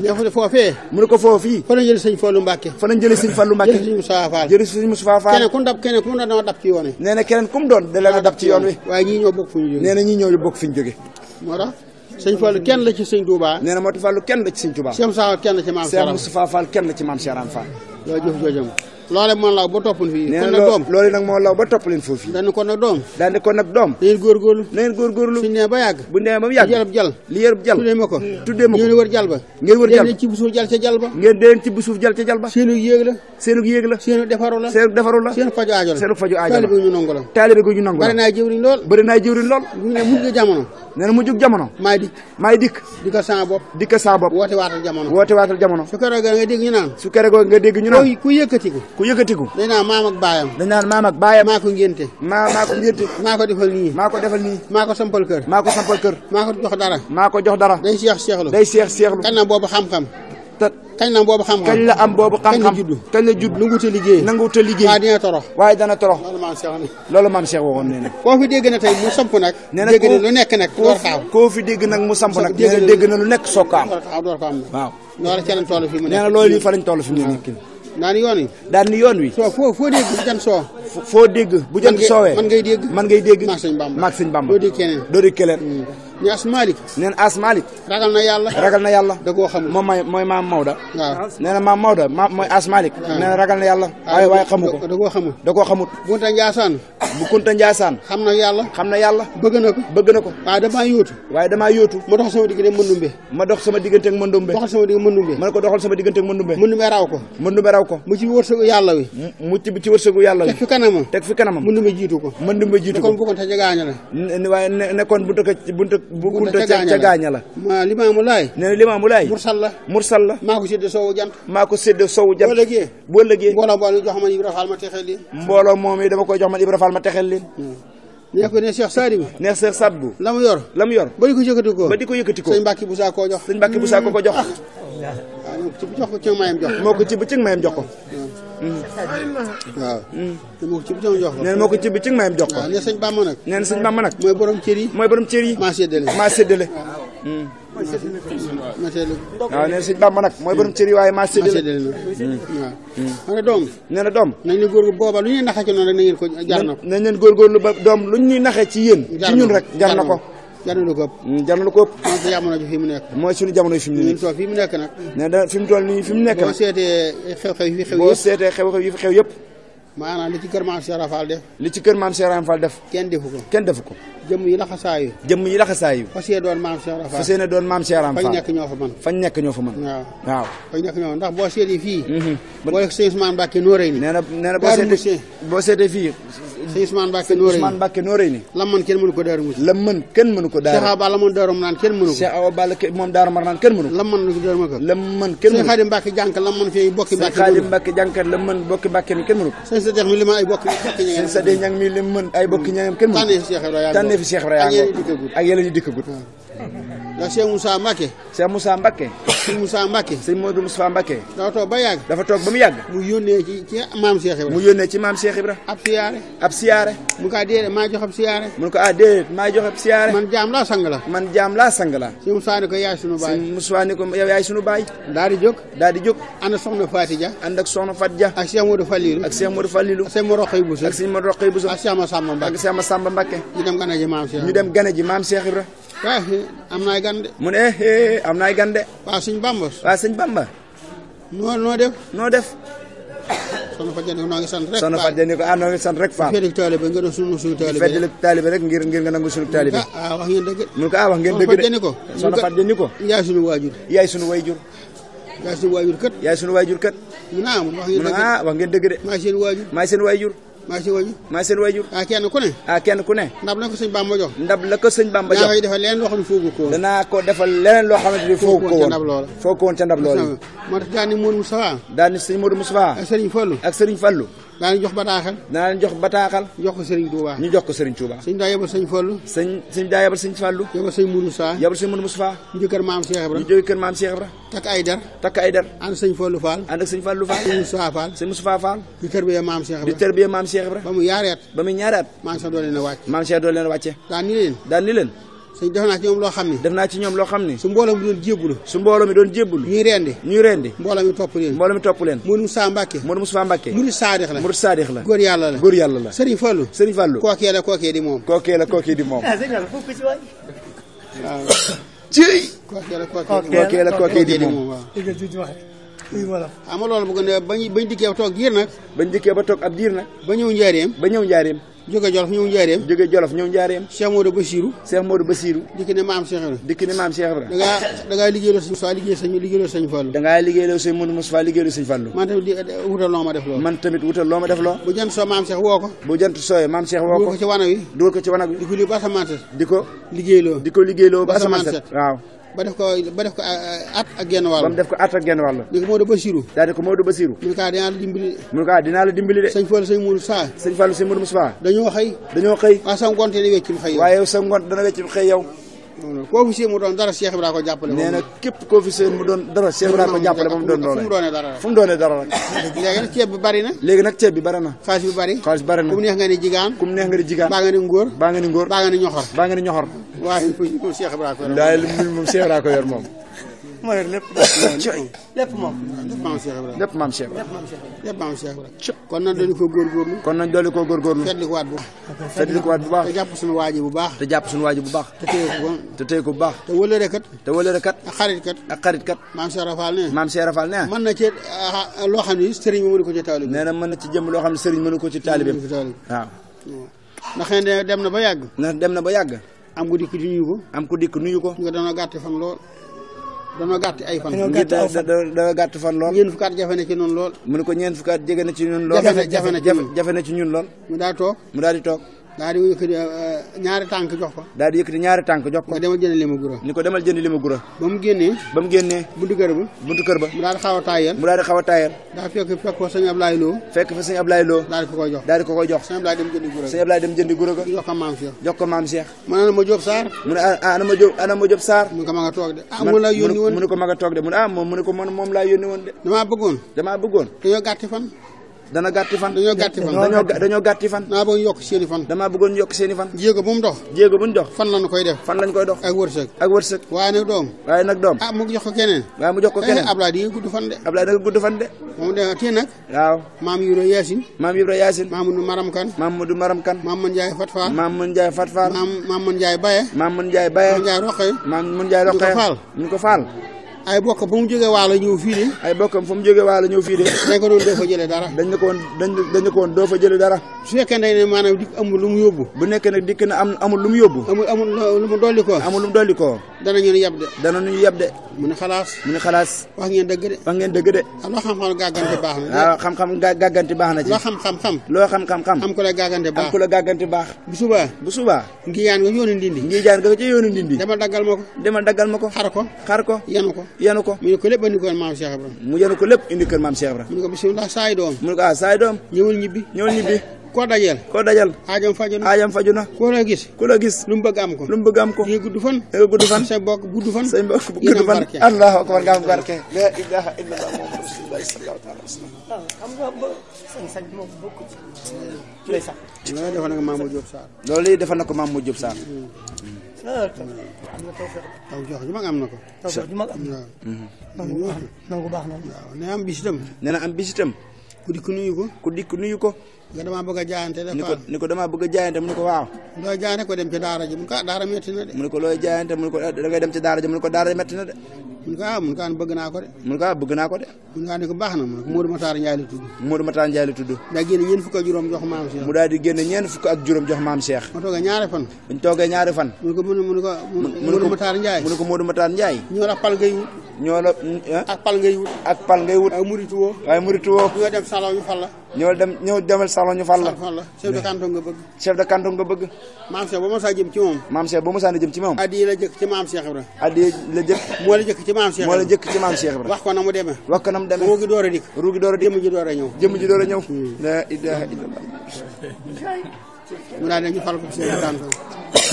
mais foofee mu ne ko foofii fa lañ jëlee sëñ Fallou Mbacke jëlee sëñ Moustapha Fall keneen ku mu doon dama dab ci yoon wi nee na keneen ku mu doon da leen a dab ci yoon wi waaye ñii ñoo bokk fu ñu jóge nee na ñii ñoo bokk fi ñu jóge moo tax sëñ Fallou kenn la ci sëñ Touba nee na moo tax Fallou kenn la ci sëñ Touba Cheikh Moustapha Fall kenn la ci maam Cheikh Fall loolu jëf joojam loole moo law ba toppal fii kon nag doom loolu nag moo law ba topp leen foofu dañ ko nag doom ngeen góorgóorlu suñu nee ba yàgg bu nee ba mu yàgg li yërëb jal tuddee ma ko ngeen wër jal ba ngeen ci suuf jal ca jal ba seenu yéeg la seenu defaru la seenu faju aajo la taalibe gu ñu nangu la bari naa jëwriñ lool bu ne mujj jamono nee na mujjug jamono maay dikk di ko sama bopp woote waatal jamono su keroog nga dégg ñu naan ku yëkkatiku dañ naan maam ak baayam maa ko ngénte maa ko defal nii maa ko sampal kër maa ko jox dara day seex seexlu kañ la boobu xam-xam kañ la am boobu xam-xam kañ la judd nanguwut a liggéey waaye dana torox loolu maam Cheikh waxoon nee na koo fi dégg na tey mu samp nag dégg na lu nekk nag door xaaw koo fi dégg nag mu samp nag dégg na lu nekk soog ko am waaw loolu ca lañ toll fi mu nekk nee na loolu yi fa lañ toll fi mu nekk daan ni yoon wi soo foo dégg bu jant soo foo dégg bu jant soowee man ngay dégg maag sëñ Bamba doo dégg keneen ni Asmalik neen Asmalik ragal na yàlla da koo xamul moom mooy maam Maodo waaw nee na maam Maodo mooy Asmalik nee na ragal na yàlla waaye xamu ko da koo xamut bu Kunta Njaasaan xam na yàlla bëgg na ko waaye damaa yóotu ma dox sama diggante ak Mandumbe ma ne ko doxal sama diggante ak Mandumbe raw ko mu ci wërsëgu yàlla wi teg fi kanamam Mandumbe jiitu ko kon bu Kunta ca gaaña la waaye nekkoon bu Kunta ca gaaña la Limaamu Laay nee na Limaamu Laay mursal la maa ko séddee sowu jant boo ëllëgee mbooloo moom yi dama koy jox man Ibra Fall ma texel leen nee ko ne Cheikh Sadbu la mu yor ba di ko yëkkati ko sëñ Mbàkke Busaa ko jox jox ko ci mayam jox moo ko ci bëccëg mayam jox ko waaw moo ko ci bëccëg jox ko nee moo ko ci bëccëg mayam jox ko nee sëñ Bamba nag mooy borom cër yi maa séddale waaw nee na sëñ Bamba nag mooy borom cër yi waaye maa séddale waaw doom nee na doom nañ leen góorgóorlu booba lu ñuy naxee ci noonu rek na ngeen ko jar na ko nañ leen góorgóorlu ba doom lu ñuy naxee ci yéen ci ñun rek jar na ko jar na lu ko ëpp jar na lu ko ëpp mooy sa jamono ji fi mu nekk mooy suñu jamono yi fi mu nekk fii mu nekk nag nee na fi mu toll nii fi mu nekk boo seetee xew-xew yi fi xew boo seetee xew-xew yi fi xew yëpp maanaam li ci kër maam Cheikh Rafal def li ci kër maam Cheikh Rafal def kenn defu ko jëmm yi laxasaayu fas yéene doon maam Cheikh Rafal fas yéene doon maam Cheikh Rafal fañ nekk ñoo fa mën waaw fañ nekk ñoo ndax boo seetee fii boo def sëñ Ousmane Mbacke Noreyni nee na boo seetee fii sëñ Ousmane Mbacke Noreyni lam mën kenn mënu ko Daaru Muxti lam mën kenn mënu ko Cheikh Awa Balla moom Daaru Marnaan kenn mënu ko Cheikh Awa Balla moom Daaru Marnaan kenn mënu ko lam mën Daaru ma ko lam mën kenn mënu ko sëñ Xaadim Mbacke jànk lam mën fii bokki Mbacke sëñ Xaadim Mbacke jànk lam mën bokki Mbacke ni kenn mënu ko sëñ Sadex mi li ma ay bokki sëñ Sadex ñang mi li mën ay bokki ñangam kenn mënu ko tànnee fi Cheikh Ibrahima ak yeneen yi dikkagut ndax Cheikh Moussa Mbacke Cheikh Moussa Mbacke sëñ Moussa Mbacke sëñ Modou Moussa Mbacke dafa toog ba yàgg mu yónnee ci maam Cheikh Ibra mu yónnee ci maam Cheikh Ibra ab siyaare mu ko déedéet maa jox ab siyaare mu ko déedéet maa jox ab siyaare man jaam laa sang la sëñ Moussa ni ko yaay sunu baay sëñ Moussa ni ko yow yaay sunu baay daal di jóg ànd ak soxna Faty Dia ak Cheikh Modou Fallilou ak sëñ Modou Rokhaya Bousso ak Cheikh Massamba Mbacke ñu dem gane ji maam Cheikh Ibra am naay gan de mu ne am naay gan de waaw sëñ Bamba noo def soxna Faty Dia noo ngi sant rek soxna Faty Dia ni ko noo ngi sant rek Fall feddi taalibe nga doon suñu taalibe rek ngir nga nangu suñu taalibe wax ngeen dëgg mu ko wax ngeen dëgg de soxna Faty Dia ni ko yaay suñu waajur yaay suñu waajur kat mu naa am wax ngeen dëgg de maay seen waajur maay seen waajur kenn ku ne ndab la ko sëñ Bamba jox daa koy defal leneen loo xam ne foogu ko danaa ko defal leneen loo xamante ni foogu ko woon ca ndab loola moo tax daal ni Modou Moustapha daal ni sëñ Modou Moustapha ak Serigne Fallou daa leen jox bataaxal jox ko Serigne Touba ñu jox ko Serigne Touba sëñ daa yebal sëñ Fallou sëñ daa yebal sëñ Fallou yebal sëñ Modou Moustapha ñu jóge kër maam Cheikh Ibra takk ay dar ànd sëñ Fallou Fall sëñ Moustapha Fall di tërbiyee maam Cheikh Ibra ba mu ñaari at maam Cheikh doon leen wàcce daan ni leen sëñ def naa ci ñoom loo xam ni su mbooloo mi doon jébbalu ñuy rendi mbooloo mi topp leen Modou Moustapha Mbacke murid saadix la góor yàlla la Serigne Fallou kookee di moom ci kookee la kookee di moom waaw ama loolu bëgg ne bañ dikkee ba toog ab diir nag ba ñëw njaareem jóge Jolof ñëw njaareem Cheikh Modou Bassirou dikk ne maam Cheikh Ibra da ngaa liggéeyloo sëñ Moustapha liggéeyloo sëñ Fallou da ngaa liggéeyloo sëñ Modou Moustapha liggéeyloo sëñ Fallou man tamit wutal loo ma def loo bu jant soo maam Cheikh woo ko dugal ko ci wanag wi di ko lii ba asamaan set di ko liggéeyloo ba asamaan set waaw ba def ko at ak genn wàll. di ko Modou Bassirou. mu ne ko dinaa la dimbali de. sëñ Fallou sëñ Modou Moustapha. dañoo xëy. waaye sa ngont dana weccum xëy yow. waaye sa ngont dana weccum xëy yow. koo fi seen mu doon dara Cheikh Ibrahima ko jàppale. nee na képp koo fi seen mu doon dara Cheikh Ibrahima ko jàppale ba mu doon loolee. fu mu doonee dara rek. léegi nag ceeb bi bari na. xaalis bi bari na. ku mu neex nga ni jigaan. baa nga ni ngóor. baa nga ni ñoxor. waaye moom Cheikh Ibrahima ko yor. daal moom Cheikh Ibrahima ko yor moom. moo yor lépp moom. lépp maam Cheikh Ibrahima. kon nañ doon ko góorgóorlu. fetli ko waat bu baax. te jàpp suñu waaji bu baax. te téye ko bu baax. te wëlëre kat. ak xarit kat. maam Cheikh Rafal ne. mën na ci loo xam ne sëriñ mënu ko ci taalibe. nee na mën na ci jëm loo xam ne sëriñ mënu ko ci taalibe. waaw. ndax xëy na dem na ba yàgg. am ku dikk nuyu ko. nga dana gàtt fan lool. danoo gàtt ay fan. da gàtt fan lool. ñeent fukki at jafe na ci ñun lool. mu ne ko ñeent fukki at jege na ci ñun lool. jafe na ci ñun lool. mu daal di toog. daal di yëkkati ñaari tànk jox ko. nga demal jënd li ma gura. ni ko demal jënd li ma gura. ba mu génnee. buntu kër ba. mu daal di xaw a taayal. daal fekk fa sëñ Ablaye Lo. daal di ko koy jox. sëñ Ablaye dem jëndi gura ga. jox ko maam Cheikh. mu ne ma Diop Sarr. mu ne ana ma Diop Sarr. mu ne ko ma nga toog de. moom laa yónni woon. mu ne ko ma nga toog de mu ne moom laa yónni woon de. damaa bëggoon. dañoo dana gàtti fan dañoo gàtti fan damaa bëggoon yokk seeni fan damaa bëggoon yokk seeni fan jéego bu mu dox fan lañu koy def ak wërsëg waaye nag doom mu jox ko keneen Ablaye di gudd fan de moom de tii nag waaw maam Ibra Yaasin Mamadou Maram Kan Maam Ndiaye Fat Fall Maam Ndiaye Baye Maam Ndiaye Roqe ñu ko faal ay bokkam fa mu jógee waalo ñëw fii de dañ ko doon doo fa jëlee dara dañ ne ko woon doo fa jëlee dara su fekkee ne maanaam dikk amul lu mu yóbbu bu nekkee nag dikk na amul lu mu yóbbu amul lu mu dolli ko danañu yeb de mu ne xalaas wax ngeen dëgg de loo xam-xam gàggante baax na waaw xam-xam gàggante baax na ci loo xam-xam am ko la gàggante baax bu subaa ngiyaan nga ci yoonu ndindi demal daggal ma ko xar ko yanu ko mu ne ko lépp indi kër maam Cheikh Ibrahima mu yenu ko lépp indi kër maam Cheikh Ibrahima mu ne ko bismillah saay doom ñëwul ñibbi koo dajal aajam faju na ku la gis lu mu bëgg am ko yi gudd fan say bokk gudd fan allahu akbar nga am barke la ilaha illallah muhammadu rasulullah sallallahu alaihi wasallam xam nga sañ moom bokk ci lay sax loolu defal na ko Mamadou Diop Sarr loolu defal na ko Mamadou Diop Sarr taw jox ju mag am na ko nangu baax na waaw nee na am bis itam ku dikk nuyu ko nga damaa bëgg a jaayante ni ko damaa bëgg a jaayante mu ne ko waaw looy jaayante ko dem ci daara ji mu ne ko daara metti na de mu ne ko looy jaayante mu ne ko da ngay dem ci daara ji mu ne ko daara metti na de mu ne ko bëgg naa ko de mu ne ko ne ko baax na mu ne ko Modou Matar Ndiaye la tudd daa génne ñeent fukk ak juróom jox maam Cheikh mu daal di génne ñeent fukk ak juróom jox maam Cheikh ma toogee ñaari fan buñ toogee ñaari fan mu ne ko Modou Matar Ndiaye mu ne ko Modou Matar Ndiaye ñoo la pal ngay wut ak pal ngay wut waaye muritu woo ñoo dem salon ñu fal la ñëw demal salon ñu fal la chef de canton nga bëgg maam Cheikh ba ma saa jëm ci moom addi la jëkk ci maam Cheikh Ibrahima moo la jëkk ci maam Cheikh Ibrahima wax ko na mu demee ruugi door a dikk jëmm ji door a ñëw la ilaha illallah mu daal di ñu fal ko chef de canton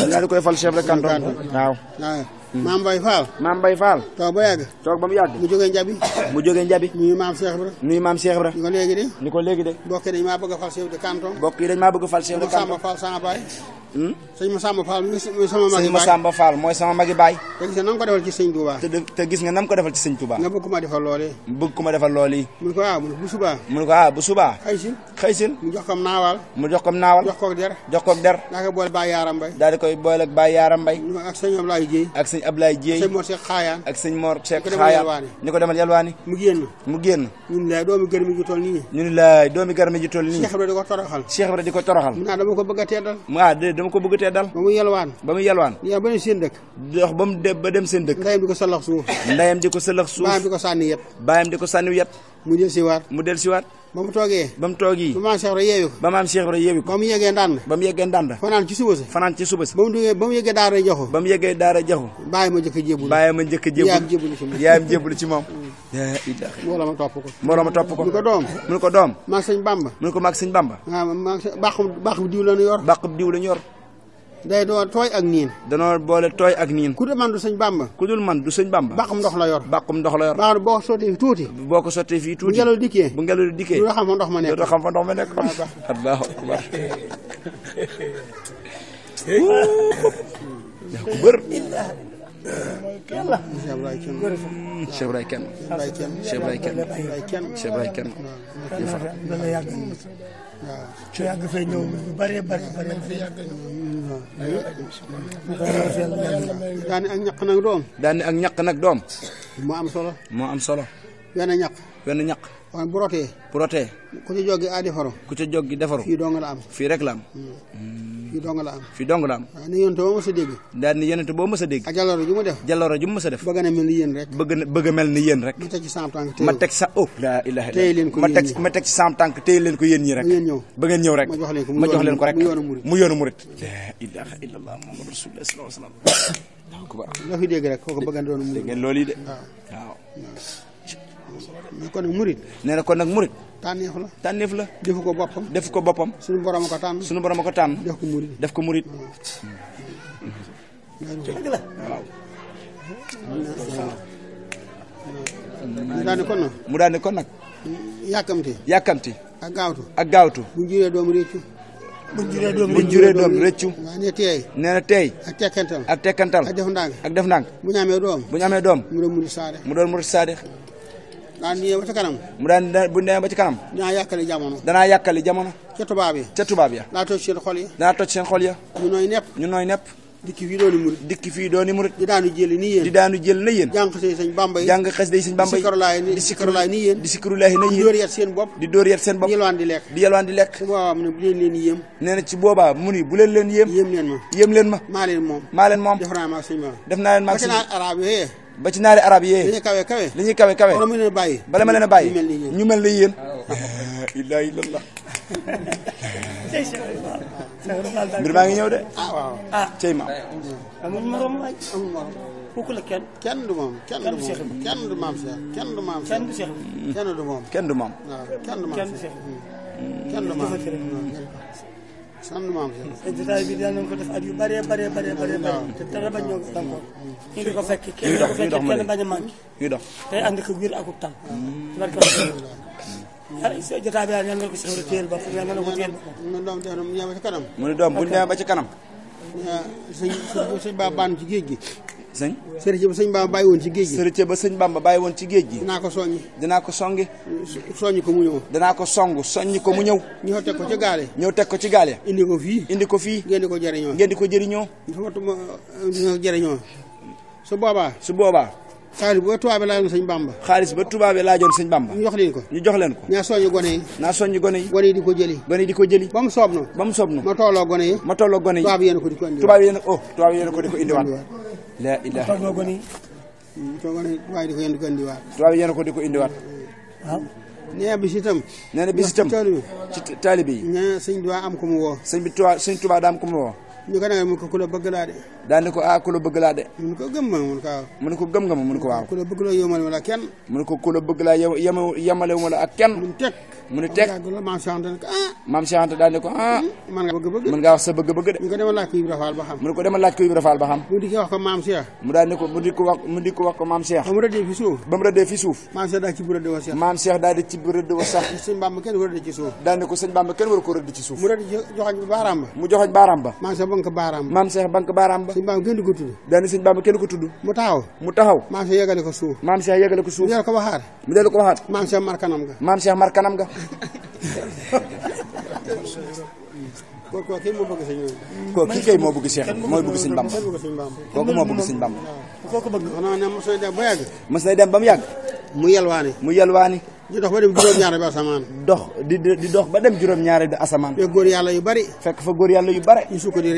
daal di koy fal chef de canton waaw Maam Mbaye Fall toog ba mu yàgg mu jógee njabi nuyu maam Cheikh Ibra ni ko léegi de bokk yi dañ maa bëgg a fal chef de canton Samba Fall sama baay sëñ Massamba Fall mooy sama magi baay te gis nga nam ko defal ci sëñ Touba te gis nga nam ko defal ci sëñ Touba nga bëgg ma defal loolee mu ne ko bu subaa xëysil mu jox ko naawal jox ko der daa koy boole Baye Yaram Mbaye daal di koy boole ak Baye Yaram Mbaye ak sëñ Ablaye Dieye sëñ Mor Cheikh Xaayaan ni ko demal yalwaani mu génn ñun laay doomi garmi ji toll nii Cheikh Ibra di ko toroxal mu naa dama ko bëgg a teddal dama ko bëgg teddal ba mu yalwaan ba dem seen dëkk dox ba dem seen dëkk ndeyam di ko sëllax suuf baayam di ko sànni yet mu del siwaat ba mu toogee ba maam Cheikh Ibra yeewi ko ba mu yeggee ndànd fanaan ci suba si ba mu yeggee daara jaxu bàyyi ma njëkk a yaayam jébbalu ci moom mbooloo ma topp ko mu ne ko doom maag sëñ Bamba baaxub diw la ñu yor day doo tooy ak niin danoo boole tooy ak niin ku dul man du sëñ Bamba bàqum ndox la yor baax na boo ko sottee fii tuuti bu ngelaw dikkee doo xam fa ndox ma nekk allahu akbar bër Cheikh Ibrahima kenn waaw su yàgg fee ñëw lu bëree bëri fi yàgg daani ak ñaq nag doom moo am solo wenn ñaq waaye bu rotee ku ci joggi defaru fii rek la am fii dong la am waaw ni yonent boo mës a dégg daal ni yonent boo mës a dégg ak jaloore ju mu mës a def bëgg a mel ni yéen rek ma teg ci sam tànk ma teg sa la ilaha illallah ma teg ci sam tànk téye leen ko yéen ñi rek ba ngeen ñëw rek ma jox leen ko rek mu yoonu murit la ilaha illallah muhammadu rasulullah sallallahu alayhi wasallam la fi dégg rek kooku bëgg a doon murit ngeen loolu yi de waaw kon nag murit nee na kon nag murit tànneef la defu ko boppam suñu borom a ko tànn def ko murit mu daane kon nag yàkkamti ak gaawtu buñ juree doom réccu buñ juree doom rëccu waaw ne teey nee na teey ak tekkantal ak def ndànk bu ñu amee doom mu doon murid saade mu doon murid saade daan ñëw ba ci kanam mu daan bu demee ba ci kanam danaa yàkkali jamono ca tubaab ya daa toj seen xol ya ñu nooy nepp dikki fii dooni murid di daanu jël na yéen jàng xasida sëñ Bamba yi di sikarulaay ni yéen di dóor yet seen bopp di yelwaan di lekk su boobaa mu ne bu leen leen yéem nee na ci boobaa mu ni bu leen yéem leen ma maa leen moom def naa maa sëñ Bamba def naa leen maa sëñ arab yooyee ba ci naari arab yee li ñuy kawe bala ma leen a bàyyi ñu mel ni yéen ilaa illallah mbir maa ngi ñëw de waaw cey maam amuñ morom waay kooku la kenn du moom kenn du Cheikh kenn du maam Cheikh kenn du maam Cheikh kenn du moom kenn du moom waaw kenn du maam Cheikh kenn du maam jotaay bi daan nañ ko def at yu bare te dara bañ ñoo encore ñu di ko fekk kenn bañ a manqué ñuy dox tey ànd ko wér ak tal barke jotaay bi daal ñaan nga ko Cheikh téyel bopp ñaan nga ko téyel mu doom def na mu ñëw ba ci kanam mu ne doom bu ñu demee ba ci kanam sëñ Ba baan ci géej gi sëriñ ba sëñ Bamba bàyyi woon ci géej gi sëriñ ba sëñ Bamba bàyyi woon ci géej gi dinaa ko songi soññi ko mu ñëw danaa ko soññi ko mu ñëw ñëw teg ko ci gaale indi ko fii ngeen di ko jëriñoo su boobaa xaalis ba tubaab bi laajoon sëñ Bamba ñu jox leen ko naa soññi gone yi gone yi di ko jëli ba mu soob na ma tolloo gone yi tubaab yéen ko di ko indiwaat la ilaha tubaab yéen ko di ko indiwaat waaw nee na bis itam ci taalibe yi nee sëñ Tuubaa am ko mu woo sëñ Tuubaa daa am ko mu woo ñu ko nag mu ko ku la bëgg laa de daal ni ko ku la bëgg laa de mun ko gëm ma mun ko waaw mu ne ko gëm nga ma mun ko waaw ku la bëgg laa yemale wala kenn mu ne ko ku la bëgg laa yemale wala ak kenn mu ne teg maam Cheikh Anta daal ne ko man nga bëgg mën ngaa wax sa bëgg-bëgg de mu ko demal laaj ko Ibra Fall ba xam mu ne ko demal laaj ko Ibra Fall ba xam mu di ko wax ko maam Cheikh mu daal ne ko mu di ko wax ko maam Cheikh ba mu rëddee fi suuf maam Cheikh daal ci bu rëdd wa sax maam Cheikh daal di ci bu rëdd wa sax sëñ Bamba kenn war a rëdd ci suuf daal ne ko sëñ Bamba kenn war ko rëdd ci suuf mu rëdd joxoñ baaraam ba mu joxoñ baaraam ba maam Cheikh bank baaraam ba maam Cheikh bank baaraam ba sëñ Bamba kenn du ko tudd daal ne sëñ Bamba kenn ko tudd mu taxaw maam Cheikh yegale ko suuf maam Cheikh yegale ko suuf mu dellu ko waxaat maam Cheikh mar kanam ga kooku kii moo bëgg sëñ kooku kii kay moo bëgg Cheikh mooy bëgg sëñ Bamba kooku moo bëgg sëñ Bamba kooku bëgg xanaa ne mos na dem ba yàgg mos na dem ba mu yàgg mu yelwaani di dox ba dem juróom-ñaari bi asamaan di dox ba dem juróom-ñaari bi asamaan fekk góor yàlla yu bari ñu sukk di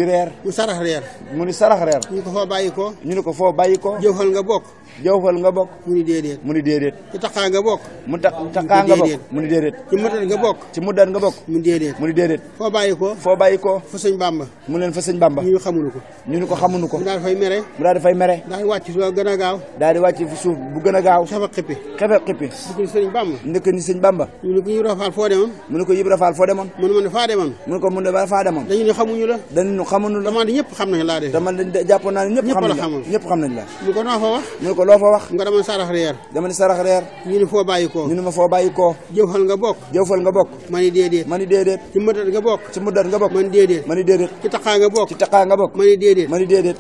reer mu sarax reer mu ni sarax reer ñu ko foo bàyyi ko ñu ne ko foo bàyyi ko jëwfal nga bokk mu ni déedéet ci taqaa nga bokk mu taqaa nga bokk mu ni déedéet ci muddal nga bokk mu ni déedéet foo bàyyi ko fa sëñ Bamba mu leen fa sëñ Bamba ñu xamuñu ko mu daal dafay mere daal di wàcc suuf gën a gaaw daal di wàcc suuf bu gën a gaaw xefe xippi ni ko ni sëñ Bamba ñu ne ko Ibra Fall foo demoon mu ne ko Ibra Fall foo demoon mu ne faa demoon mu ne ko mu ne faa demoon dañu ne xamuñu la dama di ñëpp xam nañ laa de dama jàppoon naa ne ñëpp xam nañ la mu ko noo fa wax mu ne ko loo fa wax nga dama sarax reer ñu ne foo bàyyi ko ñu ne ma foo bàyyi ko jëwfal nga bokk ma ni déedéet ci muddal nga bokk ma ni déedéet ci taqaa nga bokk ma ni déedéet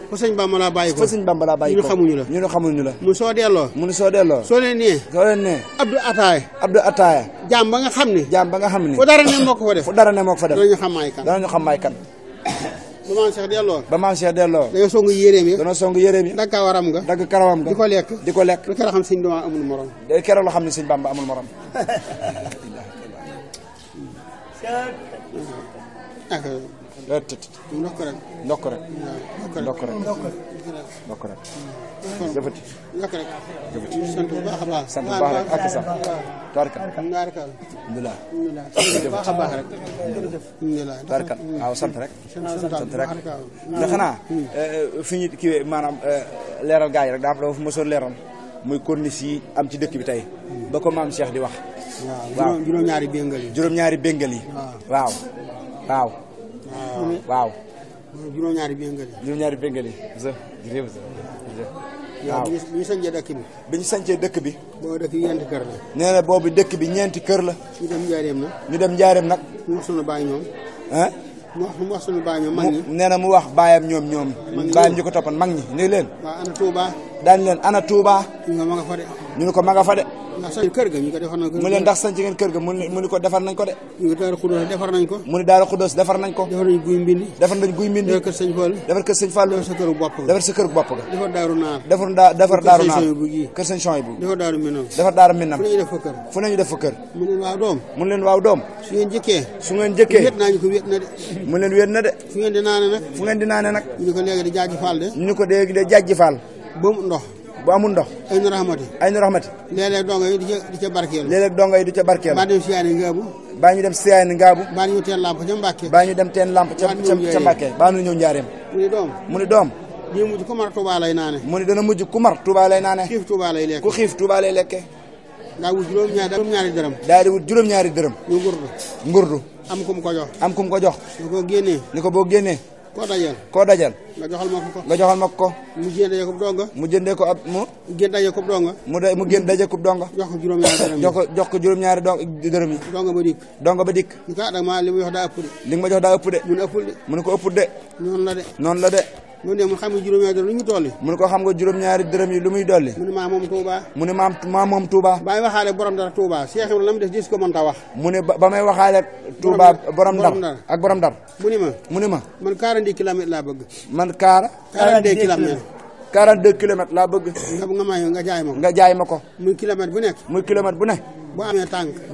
fa sëñ Bamba laa bàyyi ko ñu ne xamuñu la mu soo delloo soo leen nee Abdou Ataaya jaam ba nga xam ne fu dara ne moo ko fa def danañu xam maay kan ba maam Cheikh delloo dañoo song yéreem yi dagg kawaram nga di ko lekk lu keroog xam sëñ Bamba amul morom keroog la xam ne sëñ Bamba amul morom ndokk rek jëfati sant bu baax a baax rek ak sax tarkal alhamdulilah baax a baax rek tarkal waaw sant rek ndax xanaa fi ñu kii maanaam leeral gaa yi rek daa am dafa mosoon leeral muy corniche yi am ci dëkk bi tey ba ko maam Cheikh di wax waaw juróom-ñaari béngal yi waaw juróom-ñaari béngal yi waaw bi ñu sañcee dëkk bi. bi ñu sañcee dëkk bi. boobu dëkk bi ñeenti kër la. nee na boobu dëkk bi ñeenti kër la. ñu dem Njaareem nag. ñu dem Njaareem nag. mu wax sunu baay ñoom. ah. mu wax sunu baay ñoom mag ñi. nee na mu wax baayam ñoom. baayam ñu ko toppan mag ñi ni leen. waaw ana Touba. daan leen ana Touba. ñu ma nga fa de. ñu ne ko ma nga fa de. ndax sañ kër ga ñu ko defar nañ ko. mu leen ndax sañ ci ngeen kër ga mu ni ko defar nañ ko de. ñu Daaru Xudoos defar nañ ko. mu ni Daaru Xudoos defar nañ ko. defar nañ guy mbindi. defar nañ guy mbindi. defar kër sëñ Fall. defar kër sëñ Fall. defar sa këru bopp ga. defar sa kër bopp ga. defar Daaru Naar. defar Daaru Naar. kër sëñ Soy bu. defar Daaru Minam. defar Daaru Minam. fu ne ñu def fa kër. fu ne ñu def fa kër. mu leen waaw doom. mu leen waaw doom. su ngeen jëkkee. su ngeen jëkkee. wét naa ñu ko wét na de. mu leen wét na de. fu ngeen di naane nag. fu ngeen di naane nag. ñu ko léegi di jaaji Fall de. ñu ko léegi de jaaji Fall. ba mu ndox. bu amul ndox. ay nu raxmati. ay nu raxmati. léeg-léeg dongo yi di ca barkeelu. léeg-léeg dongo yi di ca barkeelu. baa dem siyaani ngaabu. baa ñu dem siyaani ngaabu. baa ñu teen lamp ca Mbàkke. baa ñu dem teen lamp ca Mbàkke. baa ñu ñëw Njaareem. mu ni doom. di mujj ku mar Touba lay naane. mu ni dana mujj ku mar Touba lay naane. xiif Touba lay lekk. ku xiif Touba lay lekke. daa wut juróom-ñaari dërëm. daal di wut juróom-ñaari dërëm. ñu ngurdu. am ku mu ko jox. am ku mu ko jox. ni ko génnee. ni ko boo génnee. koo dajal. nga joxal ma ko. nga joxal ma ko. mu jëndee ko donga. mu jëndee ko ab mu. gën daje ko donga. mu gën daje ko donga. jox ko juróom-ñaari dërëm yi. jox ko juróom-ñaari dërëm yi. donga ba dikk. ni ko ma li ma jox daa ëpp de. li nga ma jox daa ëpp de. mun ëppul de. mu ne ko ëppul de. noonu la de. mu ne xam nga juróom-ñaari dërëm lu muy dolli. mu ne ko xam nga juróom-ñaari dërëm yi lu muy dolli. mu ne maa moom Touba. mu ne maa moom Touba. ba may waxaale borom dara Touba Cheikh Ibrahima la mu def gis ko mënta wax. mu ne ba may waxaale Touba borom dar ak borom dar. mu ni ma. man 40 kilomètres laa bëgg. man 42 kilomètres. 42 kilomètres laa bëgg. nga jaay ma ko. nga jaay ma ko. muy kilomètre bu nekk. bu ne. bu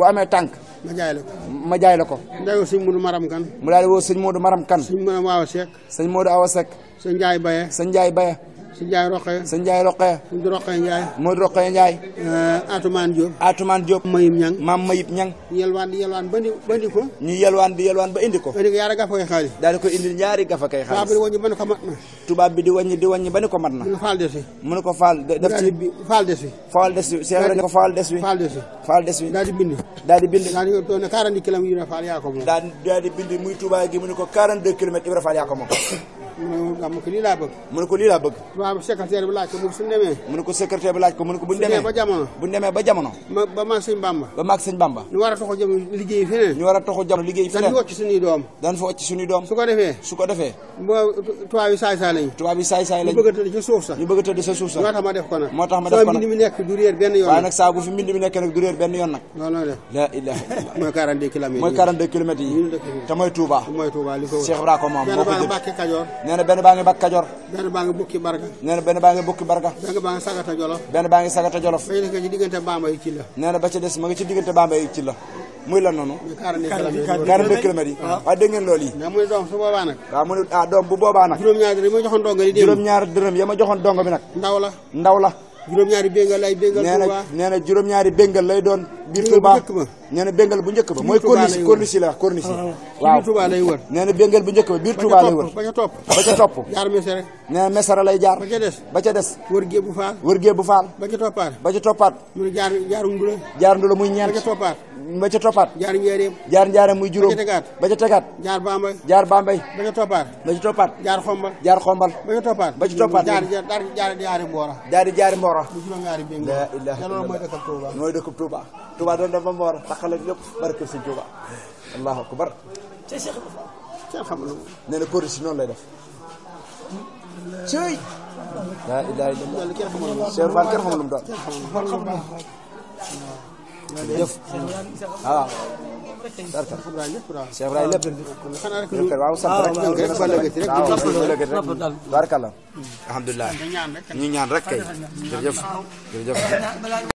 amee tànk. ma jaay la ko. ndaa woo sëñ Modou Maram Kan. mu daal di woo sëñ Modou Maram Kan. sëñ Modou Awa Seck. sëñ Modou Awa Seck. sëñ Ndiaye Baye. sëñ Ndiaye Baye. sëñ Ndiaye Roqe. sëñ Ndiaye Roqe. Modou Roqe Ndiaye. Modou Roqe Ndiaye. Atoumane Diop. Mayib Ñang. maam Mayib Ñang. yelwaan ba indi ko. ñu yelwaan ba indi ko. ba indi ko yaara gafa kay xaalis. daal di ko indi ñaari gafa kay xaalis. tubaab bi di wàññi ba ni ko mat na. mu ne faal des wi. mu ne ko faal def ci faal des wi. faal des wi Cheikh ko faal des wi. faal des wi. daal di bind. daal di bind. daal di ko ne 40 kilomètres Ibra Fall yaa ko moom. daal di bind muy Touba gi mu ne ko 42 kilomètres Ibra Fall yaa ko moom. mu ne ko lii laa bëgg. mu ne ko lii laa bëgg. waaw secrétaire bi laaj ko mu suñu demee. mu ne ko secrétaire bi laaj ko mu ne ko buñu demee ba jamono. buñu demee ba jamono. ba maag sëñ Bamba. ba maag sëñ Bamba. ñu war a toxu jëm liggéey feneen. ñu war a toxu jëm liggéey feneen. dañ fa wàcc suñuy doom. dañ fa wàcc suñuy doom. su ko defee. boo tubaab yi saay-saay lañu. tubaab yi saay-saay lañu. ñu bëgg a tëdd ci suuf sax. ñu bëgg a tëdd sa suuf sax. moo tax ma def ko nag. moo tax ma def ko nag mbind mi nekk du réer benn yoon. waaye nag saa bu fi mbind mi nekk nag du réer benn yoon nag. loolu la def. la ilaha illallah. mooy 42 kilomètres yi. mooy 42 kilomètres yi. te mooy Touba. mooy Touba li ko wër. Cheikh Ibra ko moom moo ko jël. Mbàkke Kajoor. nee na benn baa ngi Mbàkke Kajoor. benn baa ngi Bukki Barga. nee na benn baa ngi Bukki Barga. benn baa ngi Sagata Jolof. benn baa ngi Sagata Jolof. ba ci diggante Bamba yi ci la. nee na ba ca des ma ngi ci diggante Bamba yi ci la. muy lan noonu. 42 kilomètres yi. waaw dégg ngeen loolu yi. mu ne doom su boobaa nag. waaw mu ne doom bu boobaa nag. juróom-ñaari dërëm yi ma joxoon donga li juróom-ñaari dërëm ya ma joxoon donga bi nag. ndaw la. juróom-ñaari béngal lay béngal Touba. nee na juróom-ñaari béngal lay doon biir Touba. nee na béngal bu njëkk ba mooy corniche la wax corniche yi. waaw biir Touba lay wër. nee na béngal bu njëkk ba biir Touba lay wër. ba ca topp. jaar mesere. nee na mesere lay jaar. ba ca des. wër géebu faal. ba ca toppaat. mu ne jaar ndula muy ñeent. ba ca toppaat. jaar njaareem muy juróom. ba ca tegaat. jaar Bambey. ba ca toppaat. jaar xombal. ba ca toppaat. jaari Mbora. jaari Mbora. mu juróom-ñaari béngal. la ilaha illallah mooy dëkkab Touba. mooy dëkkab Touba. Touba doon def ba Mbora taxal ak lépp barke Sëñ Touba. allahu akbar. nee na corniche noonu lay def. cëy. la ilaha illallah. Cheikh Fall kenn xamul lu mu doon. jëf waaw. darkal Cheikh Ibrahima lépp waaw sant rek barkalla alhamdulilah ñu ñaan rek kay jërëjëf